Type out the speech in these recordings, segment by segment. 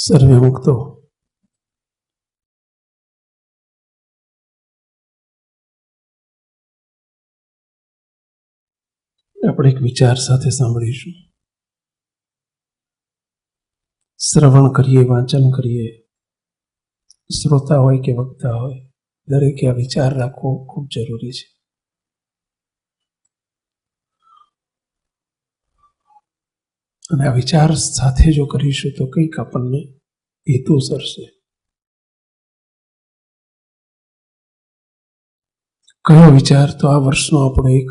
સર્વે મુક્તો આપણે એક વિચાર સાથે સાંભળીશું. શ્રવણ કરીએ, વાંચન કરીએ, શ્રોતા હોય કે વક્તા હોય, દરેકે આ વિચાર રાખવો ખૂબ જરૂરી છે. અને આ વિચાર સાથે જો કરીશું તો કંઈક આપણને હેતુ સરશે. કયો વિચાર? તો આ વર્ષનો આપણો એક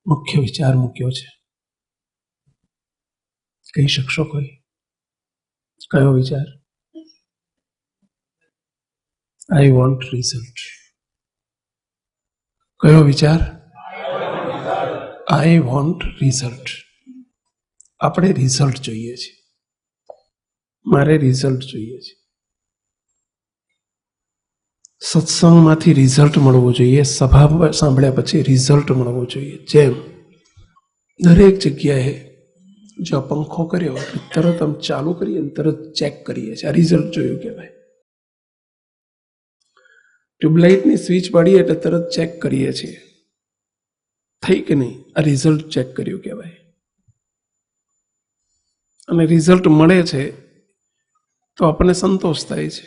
મુખ્ય વિચાર મૂક્યો છે. કહી શકશો કોઈ? કયો વિચાર? I want result. કયો વિચાર? I want result. આપણે રિઝલ્ટ જોઈએ છે. મારે રિઝલ્ટ જોઈએ છે. સત્સંગમાંથી રિઝલ્ટ મળવું જોઈએ. સભા સાંભળ્યા પછી રિઝલ્ટ મળવું જોઈએ. જેમ દરેક જગ્યાએ જો પંખો કર્યો તરત આમ ચાલુ કરીએ ને તરત ચેક કરીએ છીએ, આ રિઝલ્ટ જોયું કહેવાય. ટ્યુબલાઇટની સ્વિચ પાડીએ એટલે તરત ચેક કરીએ છીએ, થઈ કે નહીં, આ રિઝલ્ટ ચેક કર્યું કહેવાય. અને રિઝલ્ટ મળે છે તો આપણને સંતોષ થાય છે.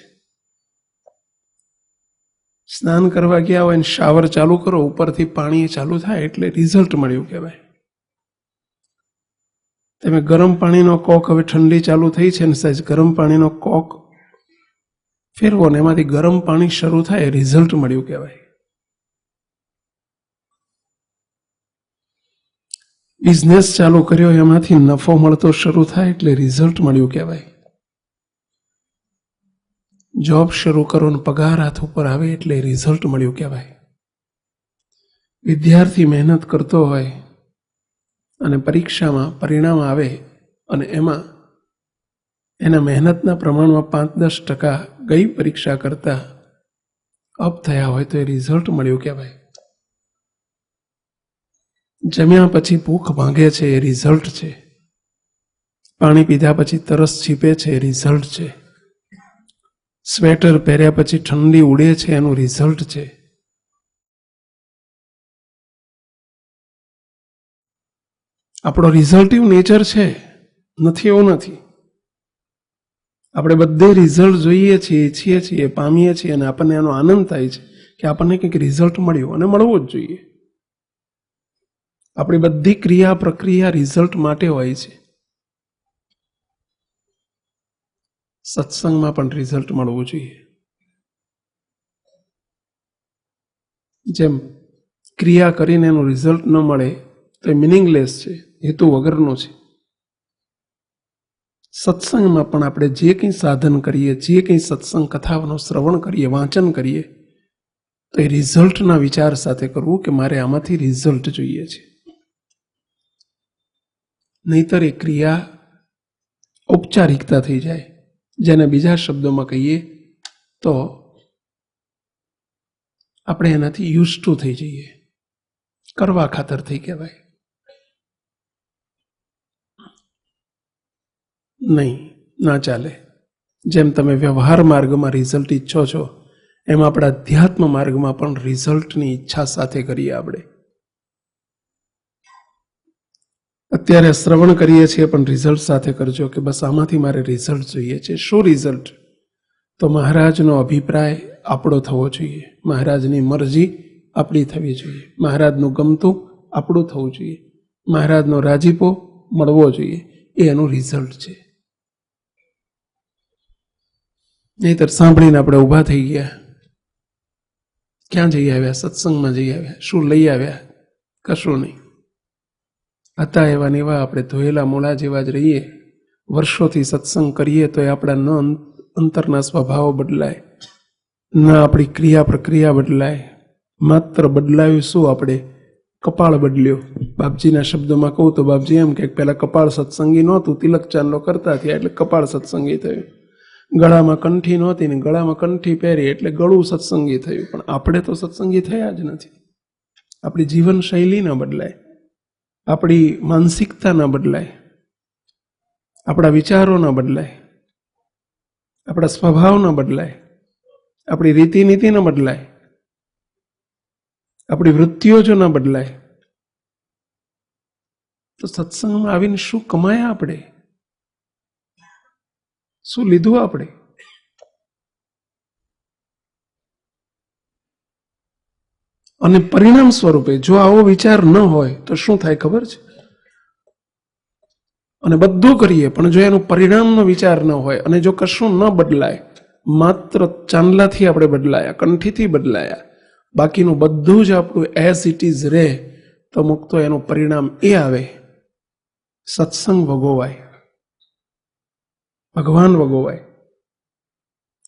સ્નાન કરવા ગયા હોય ને શાવર ચાલુ કરો, ઉપરથી પાણી ચાલુ થાય એટલે રિઝલ્ટ મળ્યું કહેવાય. તમે ગરમ પાણીનો કોક, હવે ઠંડી ચાલુ થઈ છે ને સહેજ ગરમ પાણીનો કોક ફેરવો ને એમાંથી ગરમ પાણી શરૂ થાય, રિઝલ્ટ મળ્યું કહેવાય. બિઝનેસ ચાલુ કર્યો, એમાંથી નફો મળતો શરૂ થાય એટલે રિઝલ્ટ મળ્યું કહેવાય. જોબ શરૂ કરો ને પગાર હાથ ઉપર આવે એટલે રિઝલ્ટ મળ્યું કહેવાય. વિદ્યાર્થી મહેનત કરતો હોય અને પરીક્ષામાં પરિણામ આવે અને એમાં એના મહેનતના પ્રમાણમાં 5-10% ગઈ પરીક્ષા કરતા અપ થયા હોય તો એ રિઝલ્ટ મળ્યું કહેવાય. જમ્યા પછી ભૂખ ભાંગે છે, એ રિઝલ્ટ છે. પાણી પીધા પછી તરસ છીપે છે, એ રિઝલ્ટ છે. સ્વેટર પહેર્યા પછી ઠંડી ઉડે છે, એનું રિઝલ્ટ છે. આપણો રિઝલ્ટિવ નેચર છે, નથી એવું નથી. આપણે બધે રિઝલ્ટ જોઈએ છીએ, ઈચ્છીએ છીએ, પામીએ છીએ અને આપણને એનો આનંદ થાય છે કે આપણને કંઈક રિઝલ્ટ મળ્યું અને મળવું જ જોઈએ. આપણી બધી ક્રિયા પ્રક્રિયા રિઝલ્ટ માટે હોય છે. સત્સંગમાં પણ રિઝલ્ટ મળવું જોઈએ. જેમ ક્રિયા કરીને એનું રિઝલ્ટ ન મળે તો એ મિનિંગલેસ છે, હેતુ વગરનો છે. સત્સંગમાં પણ આપણે જે કંઈ સાધન કરીએ, જે કંઈ સત્સંગ કથાઓનું શ્રવણ કરીએ, વાંચન કરીએ, તો એ રિઝલ્ટના વિચાર સાથે કરવું કે મારે આમાંથી રિઝલ્ટ જોઈએ છે. નહીતર એ ક્રિયા ઔપચારિકતા થઈ જાય, જેને બીજા શબ્દોમાં કહીએ તો આપણે એનાથી યુઝ ટુ થઈ જઈએ, કરવા ખાતર થઈ કહેવાય. નહીં, ના ચાલે. જેમ તમે વ્યવહાર માર્ગમાં રિઝલ્ટ ઈચ્છો છો, એમ આપણા અધ્યાત્મ માર્ગમાં પણ રિઝલ્ટની ઈચ્છા સાથે કરીએ. આપણે અત્યારે શ્રવણ કરીએ છીએ પણ રિઝલ્ટ સાથે કરજો કે બસ આમાંથી મારે રિઝલ્ટ જોઈએ છે. શું રિઝલ્ટ? તો મહારાજનો અભિપ્રાય આપણો થવો જોઈએ, મહારાજની મરજી આપણી થવી જોઈએ, મહારાજનું ગમતું આપણું થવું જોઈએ, મહારાજનો રાજીપો મળવો જોઈએ. એ એનું રિઝલ્ટ છે. નહીતર સાંભળીને આપણે ઊભા થઈ ગયા. ક્યાં જઈ આવ્યા? સત્સંગમાં જઈ આવ્યા. શું લઈ આવ્યા? કશું નહીં. હતા એવા ને એવા આપણે ધોયેલા મોળા જેવા જ રહીએ. વર્ષોથી સત્સંગ કરીએ તો એ આપણા ન અંતરના સ્વભાવો બદલાય, ન આપણી ક્રિયા પ્રક્રિયા બદલાય. માત્ર બદલાયું શું? આપણે કપાળ બદલ્યો. બાપજીના શબ્દોમાં કહું તો બાપજી એમ કે પહેલાં કપાળ સત્સંગી નહોતું, તિલક ચાંદલો કરતા થયા એટલે કપાળ સત્સંગી થયું. ગળામાં કંઠી નહોતી ને ગળામાં કંઠી પહેરી એટલે ગળું સત્સંગી થયું. પણ આપણે તો સત્સંગી થયા જ નથી. આપણી જીવનશૈલી ન બદલાય, આપણી માનસિકતા ન બદલાય, આપણા વિચારો ન બદલાય, આપણા સ્વભાવ ન બદલાય, આપણી રીતિ નીતિ ન બદલાય, આપણી વૃત્તિઓ જો ન બદલાય તો સત્સંગમાં આવીને શું કમાયા આપણે, શું લીધું આપણે? અને પરિણામ સ્વરૂપે જો આવો વિચાર ન હોય તો શું થાય ખબર છે? અને બધું કરીએ પણ જો એનું પરિણામનો વિચાર ન હોય અને જો કશું ન બદલાય, માત્ર ચાંદલાથી આપણે બદલાયા, કંઠીથી બદલાયા, બાકીનું બધું જ આપણું એઝ ઇટ ઇઝ રહે, તો મુક્તો એનું પરિણામ એ આવે, સત્સંગ ભોગવાય, ભગવાન ભોગવાય,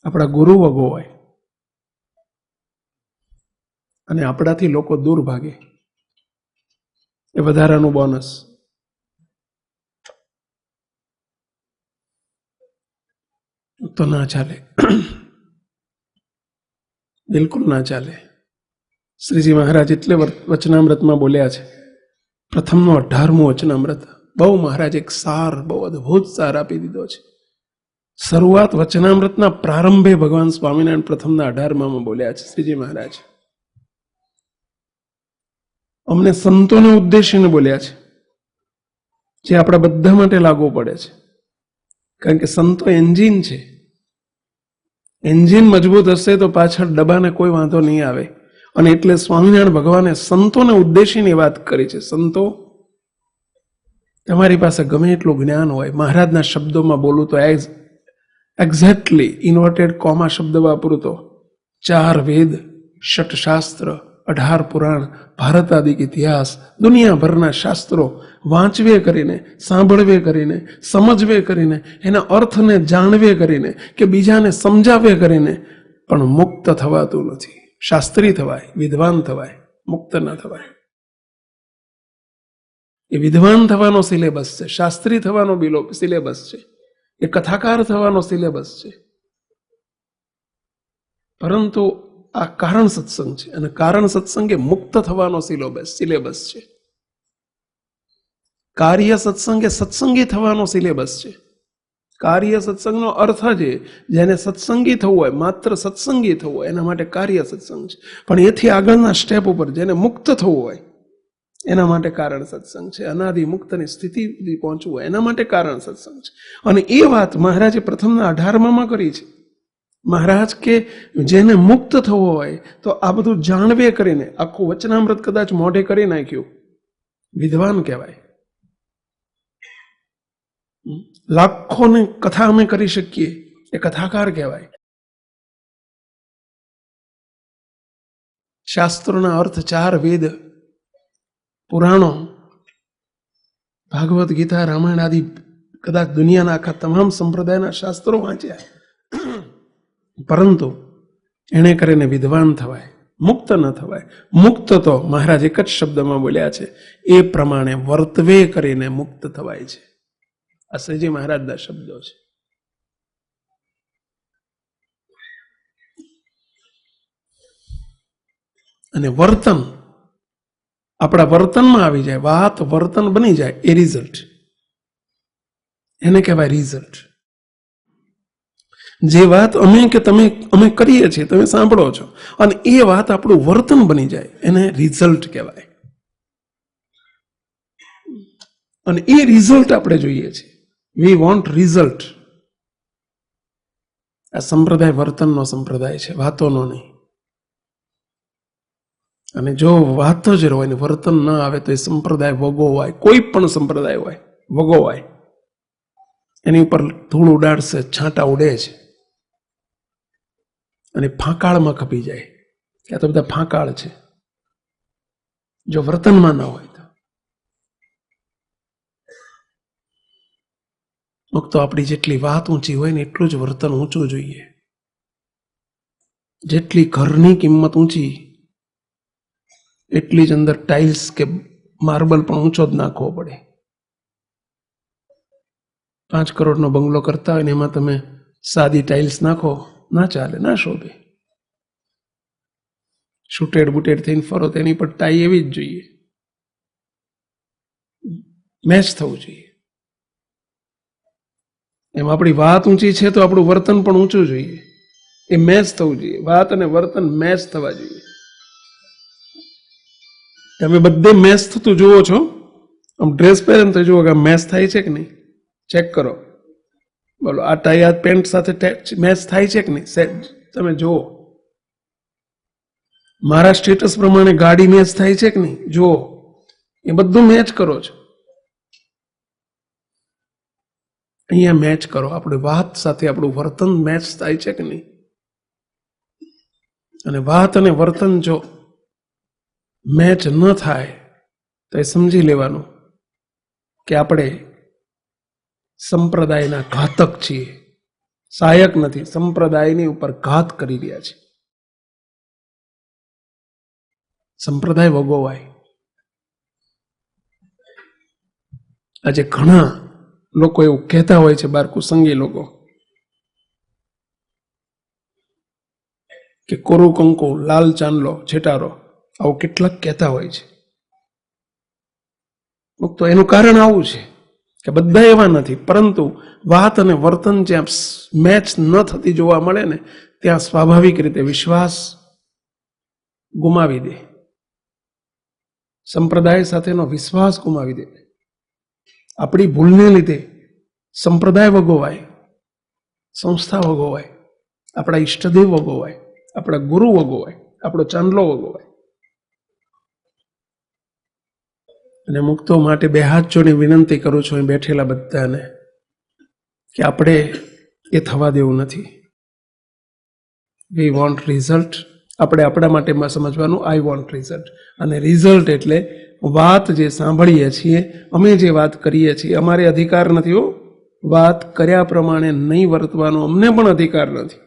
આપણા ગુરુ ભોગવાય અને આપણાથી લોકો દૂર ભાગે. એ વધારાનું બોનસ. તો ના ચાલે, બિલકુલ ના ચાલે. શ્રીજી મહારાજ એટલે વચનામૃતમાં બોલ્યા છે, પ્રથમનું 18મું વચનામૃત, બહુ મહારાજ એક સાર, બહુ અદભુત સાર આપી દીધો છે. શરૂઆત વચનામૃતના પ્રારંભે ભગવાન સ્વામિનારાયણ પ્રથમના 18માં બોલ્યા છે શ્રીજી મહારાજ. અમને સંતોને ઉદ્દેશીને બોલ્યા છે, જે આપણા બધા માટે લાગુ પડે છે. કારણ કે સંતો એન્જિન છે. એન્જિન મજબૂત હશે તો પાછળ ડબ્બાને કોઈ વાંધો નહીં આવે. અને એટલે સ્વામિનારાયણ ભગવાને સંતોને ઉદ્દેશીની વાત કરી છે. સંતો, તમારી પાસે ગમે એટલું જ્ઞાન હોય, મહારાજના શબ્દોમાં બોલું તો એક્ઝેક્ટલી ઇન્વર્ટેડ કોમા શબ્દ વાપરું તો 4 વેદ, 6 શાસ્ત્ર, 18 પુરાણ, ભારતાદિક ઇતિહાસ, દુનિયાભરના શાસ્ત્રો વાંચવે કરીને, સાંભળવે કરીને, સમજવે કરીને, એના અર્થને જાણવે કરીને કે બીજાને સમજાવે કરીને પણ મુક્ત થવાતું નથી. શાસ્ત્રી થવાય, વિદ્વાન થવાય, મુક્ત ન થવાય. એ વિદ્વાન થવાનો સિલેબસ છે, શાસ્ત્રી થવાનો સિલેબસ છે, એ કથાકાર થવાનો સિલેબસ છે. પરંતુ આ કારણ સત્સંગ છે અને કારણ સત્સંગ એ મુક્ત થવાનો સિલેબસ છે. કાર્ય સત્સંગ એ સત્સંગી થવાનો સિલેબસ છે. કાર્ય સત્સંગનો અર્થ છે જેને સત્સંગી થવું હોય, માત્ર સત્સંગી થવું હોય એના માટે કાર્ય સત્સંગ છે. પણ એથી આગળના સ્ટેપ ઉપર જેને મુક્ત થવું હોય એના માટે કારણ સત્સંગ છે. અનાદિ મુક્તની સ્થિતિ સુધી પહોંચવું હોય એના માટે કારણ સત્સંગ છે. અને એ વાત મહારાજે પ્રથમના 18માં કરી છે. મહારાજ કે જેને મુક્ત થવો હોય તો આ બધું જાણવે કરીને, આખું વચનામૃત કદાચ મોઢે કરી નાખ્યું, વિદ્વાન કહેવાય. લાખોની કથા અમે કરી શકીએ, એ કથાકાર કહેવાય. શાસ્ત્રોના અર્થ 4 વેદ, પુરાણો, ભાગવત ગીતા, રામાયણ આદિ કદાચ દુનિયાના આખા તમામ સંપ્રદાયના શાસ્ત્રો વાંચ્યા, પરંતુ એને કરીને વિદ્વાન થવાય, મુક્ત ન થવાય. મુક્ત તો મહારાજ એક જ શબ્દમાં બોલ્યા છે, એ પ્રમાણે વર્તવે કરીને મુક્ત થવાય છે. આ શ્રીજી મહારાજના શબ્દો છે. અને વર્તન આપણા વર્તનમાં આવી જાય, વાત વર્તન બની જાય, એ રિઝલ્ટ, એને કહેવાય રિઝલ્ટ. જે વાત અમે કરીએ છીએ, તમે સાંભળો છો, અને એ વાત આપણું વર્તન બની જાય, એને રિઝલ્ટ કહેવાય. અને એ રિઝલ્ટ આપણે જોઈએ છીએ. We want result. આ સંપ્રદાય વર્તનનો સંપ્રદાય છે, વાતોનો નહીં. અને જો વાતો જ હોય ને વર્તન ન આવે તો એ સંપ્રદાય વગોવાય. કોઈ પણ સંપ્રદાય હોય, વગોવાય. એની ઉપર ધૂળ ઉડાડશે, છાંટા ઉડે છે અને ફાંકાળમાં ખપી જાય કે આ તો બધા ફાંકાળ છે, જો વર્તનમાં ન હોય તો આપણી જેટલી વાત ઊંચી હોય ને એટલું જ વર્તન ઊંચું જોઈએ. જેટલી ઘરની કિંમત ઊંચી એટલી જ અંદર ટાઇલ્સ કે માર્બલ પણ ઊંચો જ નાખવો પડે. 5 કરોડનો બંગલો કરતા હોય ને એમાં તમે સાદી ટાઇલ્સ નાખો, ના ચાલે, ના શોભે. છૂટેડ બુટેડ થઈને ફરો તેની પર ટાઈ એવી જ જોઈએ, મેચ થવું જોઈએ. એમ આપણી વાત ઊંચી છે તો આપણું વર્તન પણ ઊંચું જોઈએ, એ મેચ થવું જોઈએ. વાત અને વર્તન મેચ થવા જોઈએ. તમે બધે મેચ થતું જુઓ છો, આમ ડ્રેસ પહેરે તો જુઓ કે મેચ થાય છે કે નહીં, ચેક કરો. બોલો, આ ટાઈ આ પેન્ટ સાથે મેચ થાય છે કે નહીં, તમે જુઓ. મારા સ્ટેટસ પ્રમાણે ગાડી મેચ થાય છે કે નહીં, જુઓ. એ બધું મેચ કરો છો. અહીંયા મેચ કરો. આપણી વાત સાથે આપણું વર્તન મેચ થાય છે કે નહીં. અને વાત અને વર્તન જો મેચ ન થાય તો એ સમજી લેવાનું કે આપણે સંપ્રદાયના ઘાતક છીએ, સહાયક નથી, સંપ્રદાયની ઉપર ઘાત કરી રહ્યા છે. સંપ્રદાય વગોવાય. આજે ઘણા લોકો એવું કહેતા હોય છે, બાર કુસંગી લોકો, કે કોરું કંકુ, લાલ ચાંદલો, છેટારો, આવું કેટલાક કહેતા હોય છે. તો એનું કારણ આવું છે કે બધા એવા નથી, પરંતુ વાત અને વર્તન જ્યાં મેચ ન થતી જોવા મળે ને, ત્યાં સ્વાભાવિક રીતે વિશ્વાસ ગુમાવી દે, સંપ્રદાય સાથેનો વિશ્વાસ ગુમાવી દે. આપણી ભૂલને લીધે સંપ્રદાય વગોવાય, સંસ્થા વગોવાય, આપણા ઈષ્ટદેવ વગોવાય, આપણા ગુરુ વગોવાય, આપણો ચાંદલો વગોવાય. અને મુક્તો માટે બે હાથ જોડી વિનંતી કરું છું બેઠેલા બધાને કે આપણે એ થવા દેવું નથી. We want result. આપણે આપણા માટે સમજવાનું આઈ વોન્ટ રિઝલ્ટ. અને રિઝલ્ટ એટલે વાત જે સાંભળીએ છીએ, અમે જે વાત કરીએ છીએ, અમારે અધિકાર નથી હો વાત કર્યા પ્રમાણે નહીં વર્તવાનો, અમને પણ અધિકાર નથી.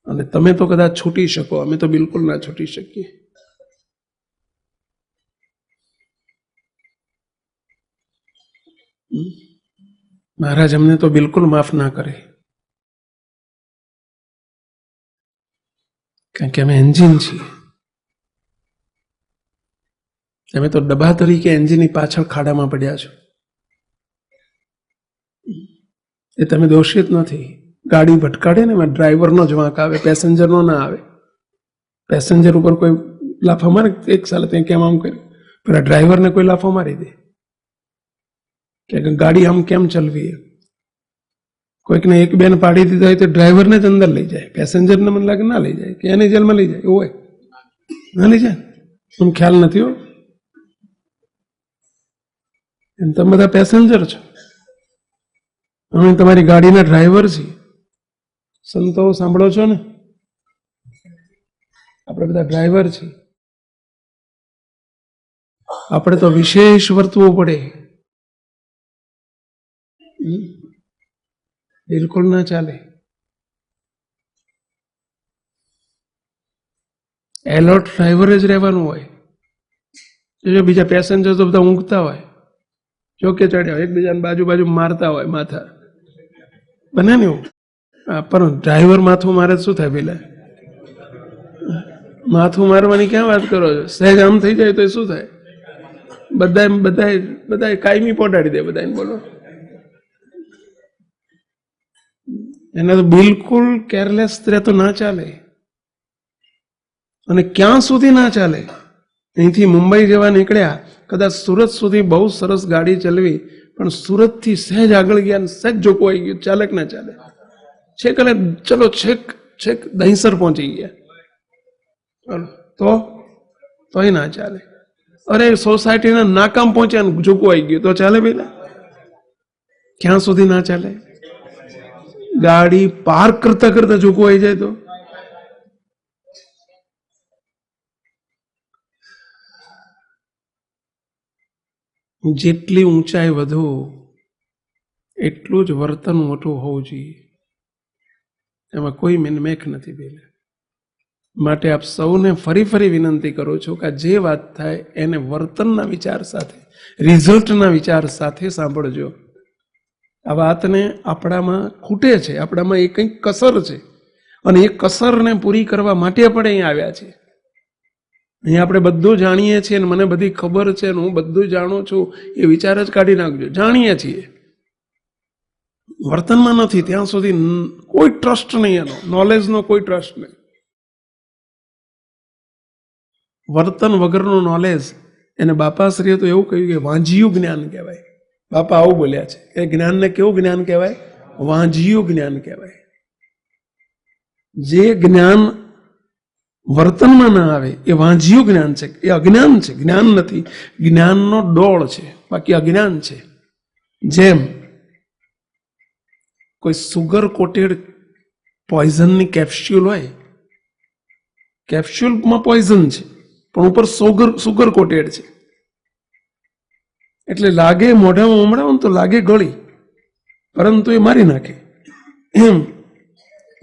અને તમે તો કદાચ છૂટી શકો, અમે તો બિલકુલ ના છૂટી શકીએ. મહારાજ અમને તો બિલકુલ માફ ના કરે, કારણ કે અમે એન્જિન છીએ. તમે તો ડબ્બા તરીકે એન્જિનની પાછળ ખાડામાં પડ્યા છો. એ તમે દોષિત નથી. ગાડી ભટકાડે ને એમાં ડ્રાઈવરનો જ વાંક આવે, પેસેન્જરનો ના આવે. પેસેન્જર ઉપર કોઈ લાફો મારે, એક સાલ ત્યાં કેમ આમ કર્યું, પેલા ડ્રાઈવરને કોઈ લાફો મારી દે કે ગાડી આમ કેમ ચલવી. કોઈકને એક બેન પાડી દીધા હોય તો ડ્રાઈવરને જ અંદર લઈ જાય, પેસેન્જરને મને લાગે ના લઈ જાય, કે એને જેલમાં લઈ જાય, એવું હોય ના લઈ જાય. એમ ખ્યાલ નથી હો. એમ તમે બધા પેસેન્જર છો, અમે તમારી ગાડીના ડ્રાઈવર છીએ. સંતો સાંભળો છો ને, આપણે બધા ડ્રાઈવર છીએ. આપણે તો વિશેષ વર્તવું પડે, બિલકુલ ના ચાલે. એલર્ટ ડ્રાઈવર જ રહેવાનું હોય. જો બીજા પેસેન્જર તો બધા ઊંઘતા હોય, ચોકે ચડ્યા હોય, એકબીજાને બાજુ બાજુ મારતા હોય માથા, બને ને એવું. પણ ડ્રાઈવર માથું મારે શું થાય? પેલા માથું મારવાની ક્યાં વાત કરો છો? સહેજ આમ થઈ જાય તો શું થાય? બધા બધા બધા કાયમી પહોંચાડી દે બધાને. બોલો, એના તો બિલકુલ કેરલેસ તો ના ચાલે. અને ક્યાં સુધી ના ચાલે? અહીંથી મુંબઈ જવા નીકળ્યા, કદાચ સુરત સુધી બહુ સરસ ગાડી ચલવી, પણ સુરતથી સહેજ આગળ ગયા, સહેજ જોકવાઈ ગયું, ચાલે કે ના ચાલે? છેક અને ચલો છેક છેક દહીસર પહોંચી ગયા, તોય ના ચાલે. અરે સોસાયટીના નાકામ પહોંચ્યા, જોકવાઈ ગયું, તો ચાલે પેલા? ક્યાં સુધી ના ચાલે? ગાડી પાર્ક કરતા કરતા જોકવાઈ જાય તો? જેટલી ઊંચાઈ વધુ એટલું જ વર્તન મોટું હોવું જોઈએ. એમાં કોઈ મિનમેક નથી પેલા. માટે આપ સૌને ફરી ફરી વિનંતી કરું છું કે જે વાત થાય એને વર્તનના વિચાર સાથે, રિઝલ્ટના વિચાર સાથે સાંભળજો. આ વાતને આપણામાં ખૂટે છે, આપણામાં એ કંઈક કસર છે, અને એ કસરને પૂરી કરવા માટે આપણે અહીં આવ્યા છીએ. અહીંયા આપણે બધું જાણીએ છીએ ને મને બધી ખબર છે ને હું બધું જાણું છું એ વિચાર જ કાઢી નાખજો. જાણીએ છીએ, વર્તનમાં નથી ત્યાં સુધી કોઈ ટ્રસ્ટ નહીં, એનો નોલેજનો કોઈ ટ્રસ્ટ નહીં. વર્તન વગરનું નોલેજ, એને બાપાશ્રીએ તો એવું કહ્યું કે વાંઝિયું જ્ઞાન કહેવાય. બાપા આવું બોલ્યા છે કે જ્ઞાનને કેવું જ્ઞાન કહેવાય? વાંઝિયું જ્ઞાન કહેવાય. જે જ્ઞાન વર્તનમાં ના આવે એ વાંઝિયું જ્ઞાન છે, એ અજ્ઞાન છે, જ્ઞાન નથી. જ્ઞાનનો ડોળ છે, બાકી અજ્ઞાન છે. જેમ કોઈ સુગર કોટેડ પોઈઝનની કેપ્સ્યુલ હોય, કેપ્સ્યુલમાં પોઈઝન છે પણ ઉપર સુગર કોટેડ છે, એટલે લાગે મોઢામાં ઉમરાવો તો લાગે ગળી, પરંતુ એ મારી નાખે. એમ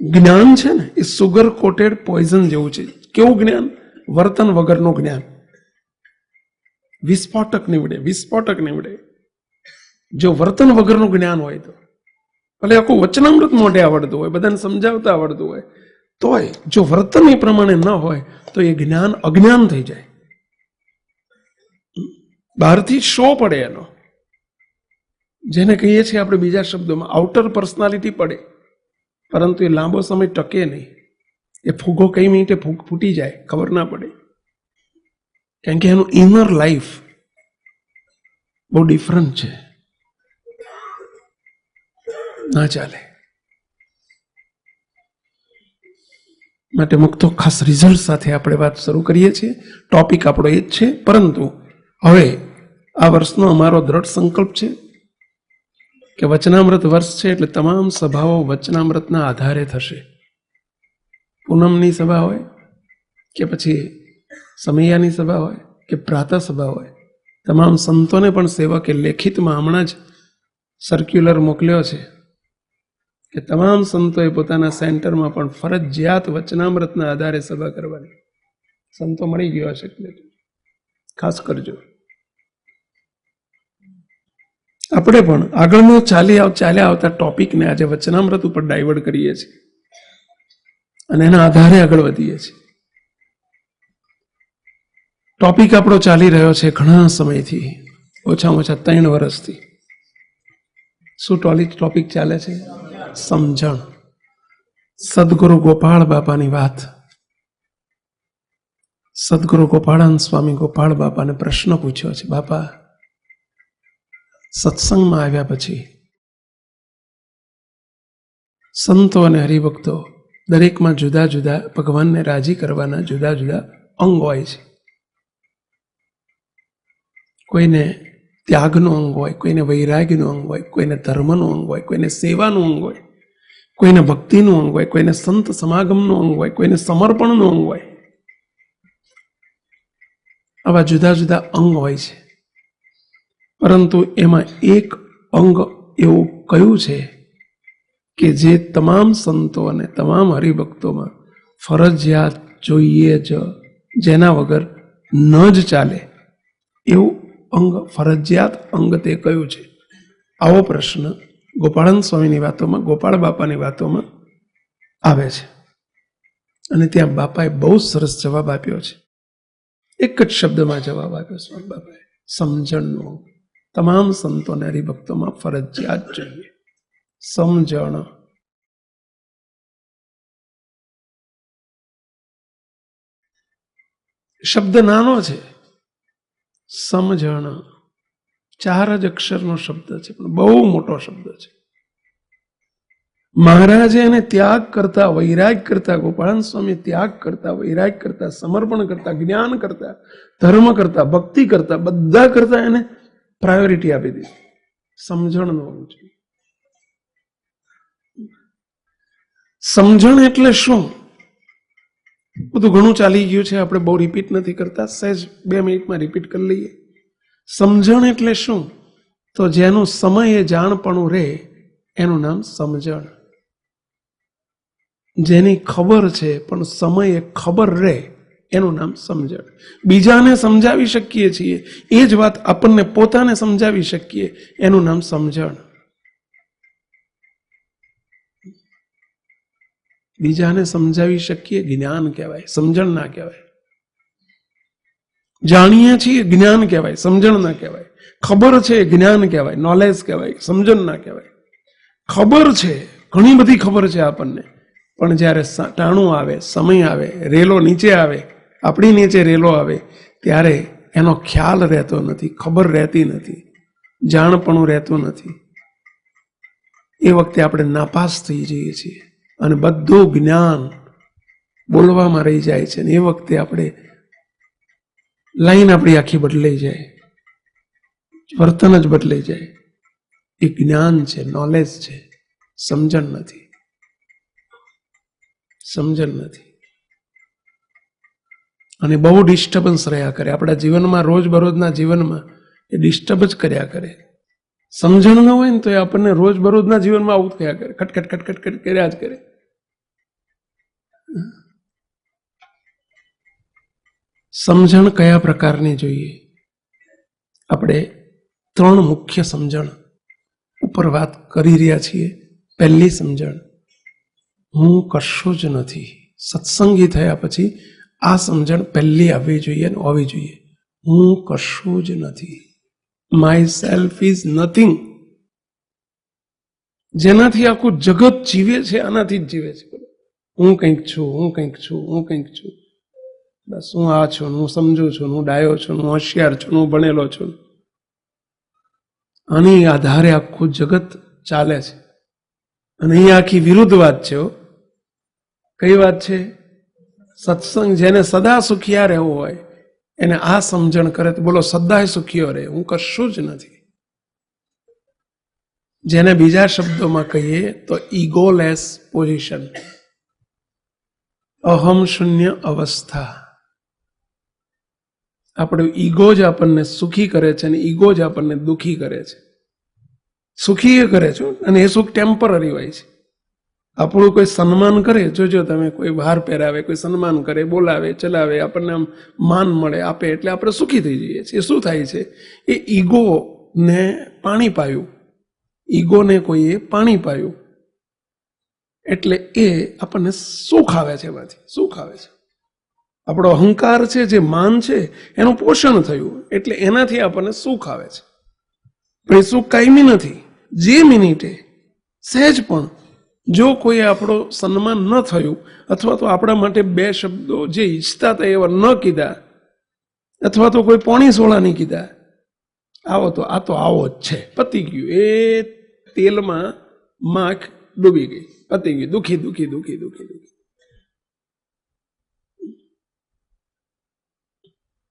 જ્ઞાન છે ને એ સુગર કોટેડ પોઈઝન જેવું છે. કેવું જ્ઞાન? વર્તન વગરનું જ્ઞાન. વિસ્ફોટક નીવડે. જો વર્તન વગરનું જ્ઞાન હોય તો ભલે આખું વચનામૃત મોઢે આવડતું હોય, બધાને સમજાવતા આવડતું હોય, તોય જો વર્તન એ પ્રમાણે ન હોય તો એ જ્ઞાન અજ્ઞાન થઈ જાય. બહારથી શો પડે એનો, જેને કહીએ છીએ આપણે બીજા શબ્દોમાં આઉટર પર્સનાલિટી પડે, પરંતુ એ લાંબો સમય ટકે નહીં. એ ફૂગો કઈ મિનિટે ફૂટી જાય ખબર ના પડે, કારણ કે એનું ઇનર લાઈફ બહુ ડિફરન્ટ છે. ના ચાલે. માટે મુક્તો ખાસ રિઝલ્ટ સાથે આપણે વાત શરૂ કરીએ છીએ. ટોપિક આપણો એ જ છે, પરંતુ હવે આ વર્ષનો અમારો દ્રઢ સંકલ્પ છે કે વચનામૃત વર્ષ છે એટલે તમામ સભાઓ વચનામૃતના આધારે થશે. પૂનમની સભા હોય કે પછી સમૈયાની સભા હોય કે પ્રાતઃ સભા હોય, તમામ સંતોને પણ સેવકે લેખિતમાં હમણાં જ સર્ક્યુલર મોકલ્યો છે કે તમામ સંતોએ પોતાના સેન્ટરમાં પણ ફરજિયાત વચનામૃતના આધારે સભા કરવાની. સંતો મળી ગયો હશે એટલે ખાસ કરજો. આપણે પણ આગળનો ચાલ્યા આવતા ટોપિકને આજે વચનામૃત ઉપર ડાયવર્ટ કરીએ છીએ અને એના આધારે આગળ વધીએ છીએ. ટોપિક આપણો ચાલી રહ્યો છે ઘણા સમયથી, ઓછામાં ઓછા 3 વર્ષથી. શું ટોપિક ચાલે છે? સમજણ. સદગુરુ ગોપાળ બાપાની વાત. સદગુરુ ગોપાળાનંદ સ્વામી ગોપાળ બાપાને પ્રશ્ન પૂછ્યો છે, બાપા સત્સંગમાં આવ્યા પછી સંતો અને હરિભક્તો દરેકમાં જુદા જુદા ભગવાનને રાજી કરવાના જુદા જુદા અંગ હોય છે. કોઈને ત્યાગનું અંગ હોય, કોઈને વૈરાગ્યનું અંગ હોય, કોઈને ધર્મનું અંગ હોય, કોઈને સેવાનું અંગ હોય, કોઈને ભક્તિનું અંગ હોય, કોઈને સંત સમાગમનું અંગ હોય, કોઈને સમર્પણનું અંગ હોય. આવા જુદા જુદા અંગ હોય છે, પરંતુ એમાં એક અંગ એવું કયું છે કે જે તમામ સંતો અને તમામ હરિભક્તોમાં ફરજિયાત જોઈએ જ, જેના વગર ન જ ચાલે એવું અંગ, ફરજિયાત અંગ તે કયું છે? આવો પ્રશ્ન ગોપાળાનંદ સ્વામીની વાતોમાં, ગોપાળ બાપાની વાતોમાં આવે છે. અને ત્યાં બાપાએ બહુ સરસ જવાબ આપ્યો છે. એક જ શબ્દમાં જવાબ આપ્યો સ્વામી બાપાએ, સમજણનો અંગ. તમામ સંતોને હરિભક્તોમાં ફરજિયાત જોઈએ સમજણ. શબ્દ નાનો છે, સમજણ. 4 જ અક્ષરનો શબ્દ છે, પણ બહુ મોટો શબ્દ છે. મહારાજે એને ત્યાગ કરતા, વૈરાગ કરતા, ગોપાળાનંદ સ્વામી ત્યાગ કરતા, વૈરાગ કરતા, સમર્પણ કરતા, જ્ઞાન કરતા, ધર્મ કરતા, ભક્તિ કરતા, બધા કરતા એને પ્રાયોરિટી આપી દીધી. સમજણનો અંગ છે. સમજણ એટલે શું? બધું ઘણું ચાલી ગયું છે, આપણે બહુ રિપીટ નથી કરતા, સહેજ 2 મિનિટમાં રિપીટ કરી લઈએ. સમજણ એટલે શું? તો જેનું સમયે જાણપણું રહે એનું નામ સમજણ. જેની ખબર છે પણ સમયે ખબર રહે એનું નામ સમજણ. બીજાને સમજાવી શકીએ છીએ, એ જ વાત આપણને પોતાને સમજાવી શકીએ એનું નામ સમજણ. બીજાને સમજાવી શકીએ જ્ઞાન કહેવાય, સમજણ ના કહેવાય. જાણીએ છીએ જ્ઞાન કહેવાય, સમજણ ના કહેવાય. ખબર છે જ્ઞાન કહેવાય, નોલેજ કહેવાય, સમજણ ના કહેવાય. ખબર છે, ઘણી બધી ખબર છે આપણને, પણ જ્યારે ટાણું આવે, સમય આવે, રેલો નીચે આવે, આપણી નીચે રેલો આવે, ત્યારે એનો ખ્યાલ રહેતો નથી, ખબર રહેતી નથી, જાણપણું રહેતું નથી. એ વખતે આપણે નાપાસ થઈ જઈએ છીએ અને બધું જ્ઞાન બોલવામાં રહી જાય છે. એ વખતે આપણે લાઈન આપણી આખી બદલાઈ જાય, વર્તન જ બદલાઈ જાય. એ જ્ઞાન છે, નોલેજ છે, સમજણ નથી. સમજણ નથી. અને બહુ ડિસ્ટર્બન્સ રહ્યા કરે આપણા જીવનમાં, રોજબરોજના જીવનમાં એ ડિસ્ટર્બ જ કર્યા કરે. સમજણ ન હોય ને તો એ આપણને રોજબરોજના જીવનમાં આવું થયા કરે, ખટખટ ખટખટ કર્યા જ કરે. સમજણ કયા પ્રકારની જોઈએ? આપણે 3 મુખ્ય સમજણ ઉપર વાત કરી રહ્યા છીએ. પહેલી સમજણ, હું કશું જ નથી. સત્સંગી થયા પછી આ સમજણ પહેલી આવવી જોઈએ અને હોવી જોઈએ. હું કશું જ નથી. My self is nothing. જેનાથી આખું જગત જીવે છે આનાથી જ જીવે છે. હું કંઈક છું, હું કંઈક છું, હું કંઈક છું. બસ હું આ છું, હું સમજુ છું, હું ડાયો છું, હું હોશિયાર છું, હું ભણેલો છું. આની આધારે આખું જગત ચાલે છે. અને અહીં આખી વિરુદ્ધ વાત છે. કઈ વાત છે? સત્સંગ જેને સદા સુખિયા રહેવું હોય એને આ સમજણ કરે તો બોલો સદાય સુખીઓ રહે. હું કશું જ નથી. જેને બીજા શબ્દોમાં કહીએ તો ઈગોલેસ પોઝિશન, અહમ શૂન્ય અવસ્થા. આપણું ઈગો જ આપણને સુખી કરે છે અને ઈગો જ આપણને દુઃખી કરે છે. સુખી એ કરે છે અને એ સુખ ટેમ્પરરી હોય છે. આપણું કોઈ સન્માન કરે, જોજો તમે, કોઈ બહાર પહેરાવે, કોઈ સન્માન કરે, બોલાવે, ચલાવે, આપણને આમ માન મળે, આપે, એટલે આપણે સુખી થઈ જઈએ છીએ. શું થાય છે? એ ઈગોને પાણી પાયું. ઈગોને કોઈએ પાણી પાયું એટલે એ આપણને સુખ આવે છે. એમાંથી સુખ આવે છે. આપણો અહંકાર છે, જે માન છે, એનું પોષણ થયું એટલે એનાથી આપણને સુખ આવે છે. પણ એ સુખ કાયમી નથી. જે મિનિટે સહેજ પણ જો કોઈ આપણો સન્માન ન થયું અથવા તો આપણા માટે 2 શબ્દો જે ઈચ્છતા હતા એવા ન કીધા અથવા તો કોઈ પોણી સોળા નહીં કીધા, આવો તો આ તો આવો જ છે, પતી ગયું. એ તેલમાં માખ ડૂબી ગઈ, પતી ગયું. દુઃખી દુઃખી દુઃખી દુઃખી દુઃખી.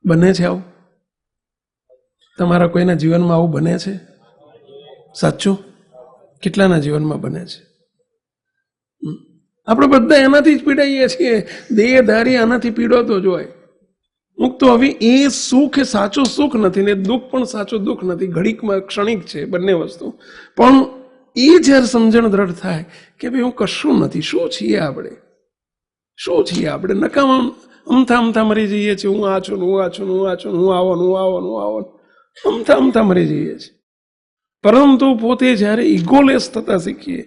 બને છે આવું? તમારા કોઈના જીવનમાં આવું બને છે? સાચું? કેટલાના જીવનમાં બને છે? આપણે બધા એનાથી જ પીડાઈએ છીએ. દેહધારી આનાથી પીડાતો જ હોય. મુક્ત હવે એ સુખ એ સાચું સુખ નથી ને દુઃખ પણ સાચું દુઃખ નથી. ઘડીકમાં ક્ષણિક છે બંને વસ્તુ. પણ એ જ્યારે સમજણ દ્રઢ થાય કે ભાઈ હું કશું નથી, શું છીએ આપણે? શું છીએ આપણે? નકામ અમથા અમથા મરી જઈએ છીએ. હું આ છું, હું આ છું, હું આ છું, હું આવો, હું આવો, હું આવો, અમથા અમથા મરી જઈએ છીએ. પરંતુ પોતે જ્યારે ઈગોલેસ થતા શીખીએ,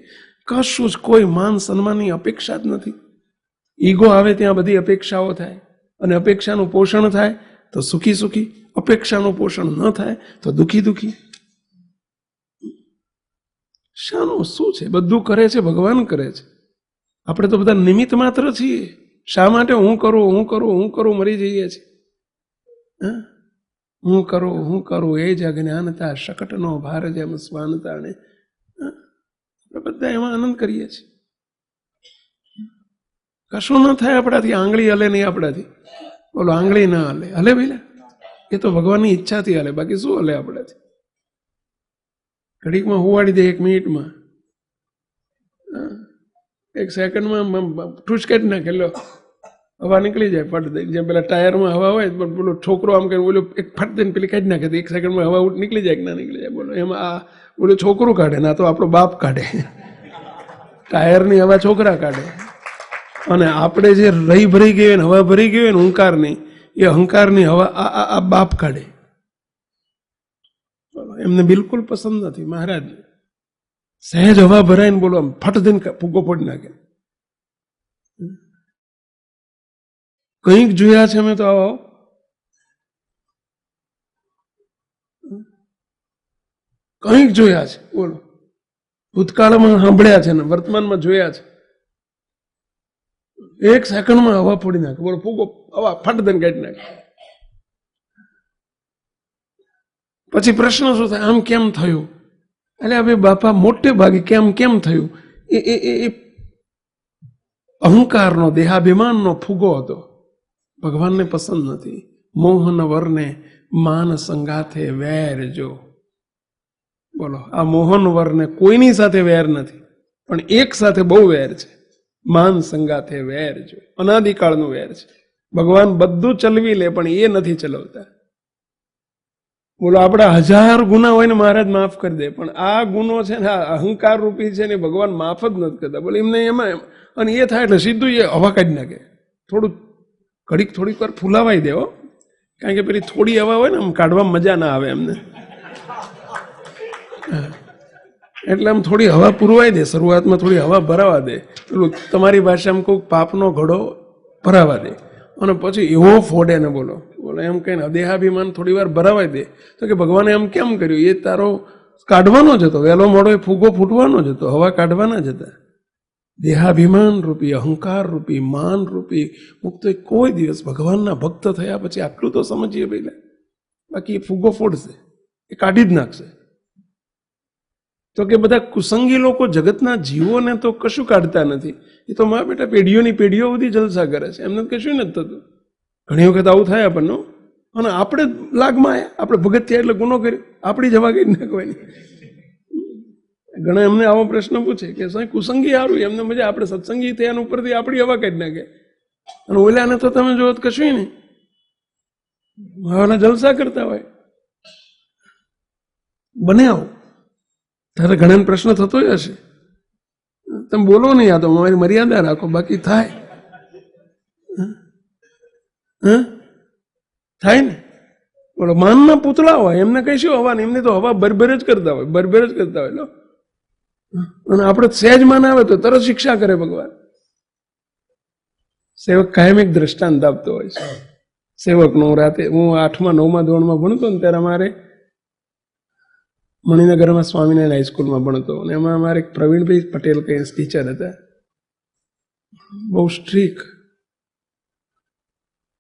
કશું જ કોઈ માન સન્માનની અપેક્ષા જ નથી. ઈગો આવે ત્યાં બધી અપેક્ષાઓ થાય અને અપેક્ષાનું પોષણ થાય તો સુખી સુખી, અપેક્ષાનું પોષણ ન થાય તો દુઃખી દુઃખી. શાનું શું છે? બધું કરે છે ભગવાન કરે છે. આપણે તો બધા નિમિત્ત માત્ર છીએ. શા માટે હું કરું, હું કરું, હું કરું મરી જઈએ છીએ? હું કરું, હું કરું, એ જ અજ્ઞાનતા, શકટનો ભાર જેમ સ્વાનતા ને બધા એમાં આનંદ કરીએ છીએ. કશું ન થાય આપણાથી. આંગળી હલે નહીં આપણાથી. બોલો આંગળી ના હલે? હલે ભાઈ? એ તો ભગવાનની ઈચ્છાથી હલે, બાકી શું હલે આપણાથી? ઘડીકમાં હુવાડી દે, 1 મિનિટમાં, 1 સેકન્ડમાં ઠુસકેટ નાખે, લો હવા નીકળી જાય ફટ દઈને. જેમ પેલા ટાયરમાં હવા હોય પણ પેલો છોકરો આમ કરીને બોલો એક ફટ દઈને પેલી કાઢી નાખે તો 1 સેકન્ડમાં હવા નીકળી જાય કે ના નીકળી જાય? બોલો એમાં આ બોલો છોકરું કાઢે, ના તો આપણો બાપ કાઢે. ટાયરની હવા છોકરા કાઢે અને આપણે જે રહી ભરી ગઈ ને હવા ભરી ગઈ ને અહંકારની, એ અહંકારની હવા આ બાપ કાઢે. એમને બિલકુલ પસંદ નથી. મહારાજ સહેજ હવા ભરાઈને બોલો ફટ દઈને ફૂગો ફોડી નાખે. કંઈક જોયા છે અમે તો આવો. કંઈક જોયા છે બોલો. ભૂતકાળમાં સાંભળ્યા છે ને વર્તમાનમાં જોયા છે. 1 સેકન્ડમાં હવા ફોડી નાખે. બોલો, ફૂગો હવા ફટ દઈને કાઢી નાખે. પછી પ્રશ્ન શું થાય? આમ કેમ થયું? એટલે હવે બાપા મોટે ભાગે કેમ થયું? એ અહંકારનો, દેહાભિમાનનો ફૂગો હતો. ભગવાનને પસંદ નથી. મોહન વરને માન સંગાથે વેર જો. બોલો, આ મોહન વરને કોઈની સાથે વેર નથી, પણ એક સાથે બહુ વેર છે. માન સંગાથે વેર જો. અનાદિકાળનું વેર છે. ભગવાન બધું ચલવી લે પણ એ નથી ચલાવતા. બોલો, આપણા 1000 ગુના હોય ને મહારાજ માફ કરી દે, પણ આ ગુનો છે ને, આ અહંકાર રૂપી છે ને, ભગવાન માફ જ નથી કરતા. બોલે એમને એમાં અને એ થાય એટલે સીધું એ હવા કાઢી નાખે. થોડીક વાર ફૂલાવાઈ દેવો, કારણ કે પેલી થોડી હવા હોય ને આમ કાઢવામાં મજા ના આવે એમને. એટલે આમ થોડી હવા પુરવાઈ દે, શરૂઆતમાં થોડી હવા ભરાવા દે. પેલું તમારી ભાષામાં કોઈ પાપનો ઘડો ભરાવા દે અને પછી એવો ફોડે ને. બોલો એમ કહીને દેહાભિમાન થોડી વાર ભરાવાઈ દે. તો કે ભગવાને એમ કેમ કર્યું? એ તારો કાઢવાનો જ હતો. વહેલો મોડો એ ફૂગો ફૂટવાનો જ હતો. હવા કાઢવાના જ હતા. દેહાભિમાન રૂપી, અહંકાર રૂપી, માન રૂપી મુક્ત કોઈ દિવસ ભગવાનના ભક્ત થયા પછી આટલું તો સમજીએ પહેલા. બાકી એ ફૂગો ફોડશે, એ કાઢી જ નાખશે. તો કે બધા કુસંગી લોકો જગતના જીવોને તો કશું કાઢતા નથી. એ તો મા બેટા પેઢીઓની પેઢીઓ બધી જલસા કરે છે. એમને કશું નથી થતું. ઘણી વખત આવું થાય આપણને. અને આપણે લાગમાં આવ્યા, આપણે ભગત થયા એટલે ગુનો કર્યો, આપણી જવા ગઈ નાખવાની. ઘણા એમને આવો પ્રશ્ન પૂછે કે સાહેબ કુસંગી સારું, એમને મજા, આપણે સત્સંગી થયા ઉપરથી આપણી હવા કાઢી નાખે. અને ઓલાને તો તમે જો કશું નહીં, હવાના જલસા કરતા હોય. બને આવું ત્યારે ઘણા પ્રશ્ન થતો હશે. તમે બોલો નહીં, આ તો મારી મર્યાદા રાખો, બાકી થાય. થાય ને. બોલો, માનના પૂતળા હોય એમને કઈ શું હવા નહીં, એમને તો હવા ભરભર જ કરતા હોય. અને આપણે સહેજ માન આવે તો તરત શિક્ષા કરે ભગવાન. સેવક કાયમ એક દ્રષ્ટાંત આપતો હોય છે. સેવકનો રાતે હું 8મા 9મા ધોરણમાં ભણતો ને ત્યારે અમારે મણિનગરમાં સ્વામિનારાયણ હાઈસ્કૂલમાં ભણતો, અને એમાં અમારે એક પ્રવીણભાઈ પટેલ કઈ ટીચર હતા, બહુ સ્ટ્રીક.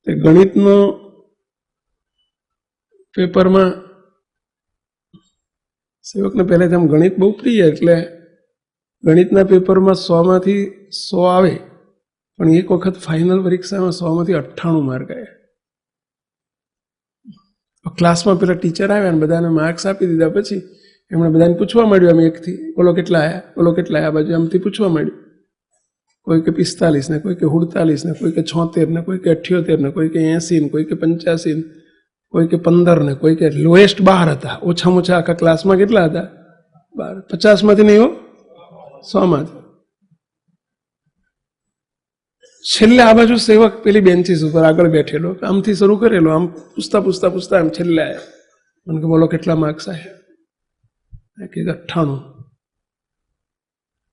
ગણિતનો પેપરમાં સેવકને પહેલાથી આમ ગણિત બહુ પ્રિય, એટલે ગણિતના પેપરમાં 100માંથી 100 આવે, પણ એક વખત ફાઇનલ પરીક્ષામાં 100માંથી 98 માર્ક આવ્યા. ક્લાસમાં પેલા ટીચર આવ્યા અને બધાને માર્ક્સ આપી દીધા. પછી એમણે બધાને પૂછવા માંડ્યું, આમ એકથી બોલો કેટલા આવ્યા, બાજુ આમથી પૂછવા માંડ્યું. કોઈ કે 45 ને, કોઈ કે 47 ને, કોઈ કે 76 ને, કોઈ કે 78 ને, કોઈ કે 80 ને, કોઈ કે 85 ને, કોઈ કે 15 ને, કોઈ કે લોએસ્ટ 12 હતા. ઓછામાં ઓછા આખા ક્લાસમાં કેટલા હતા? 12. 50માંથી નહીં હો, 100માંથી. છેલ્લે આ બાજુ સેવક પેલી બેન્ચીસ ઉપર આગળ બેઠેલો, આમથી શરૂ કરેલો, આમ પૂછતા એમ છેલ્લે આવ્યા. મને કે બોલો કેટલા માર્ક્સ આવ્યા? કીધું 98.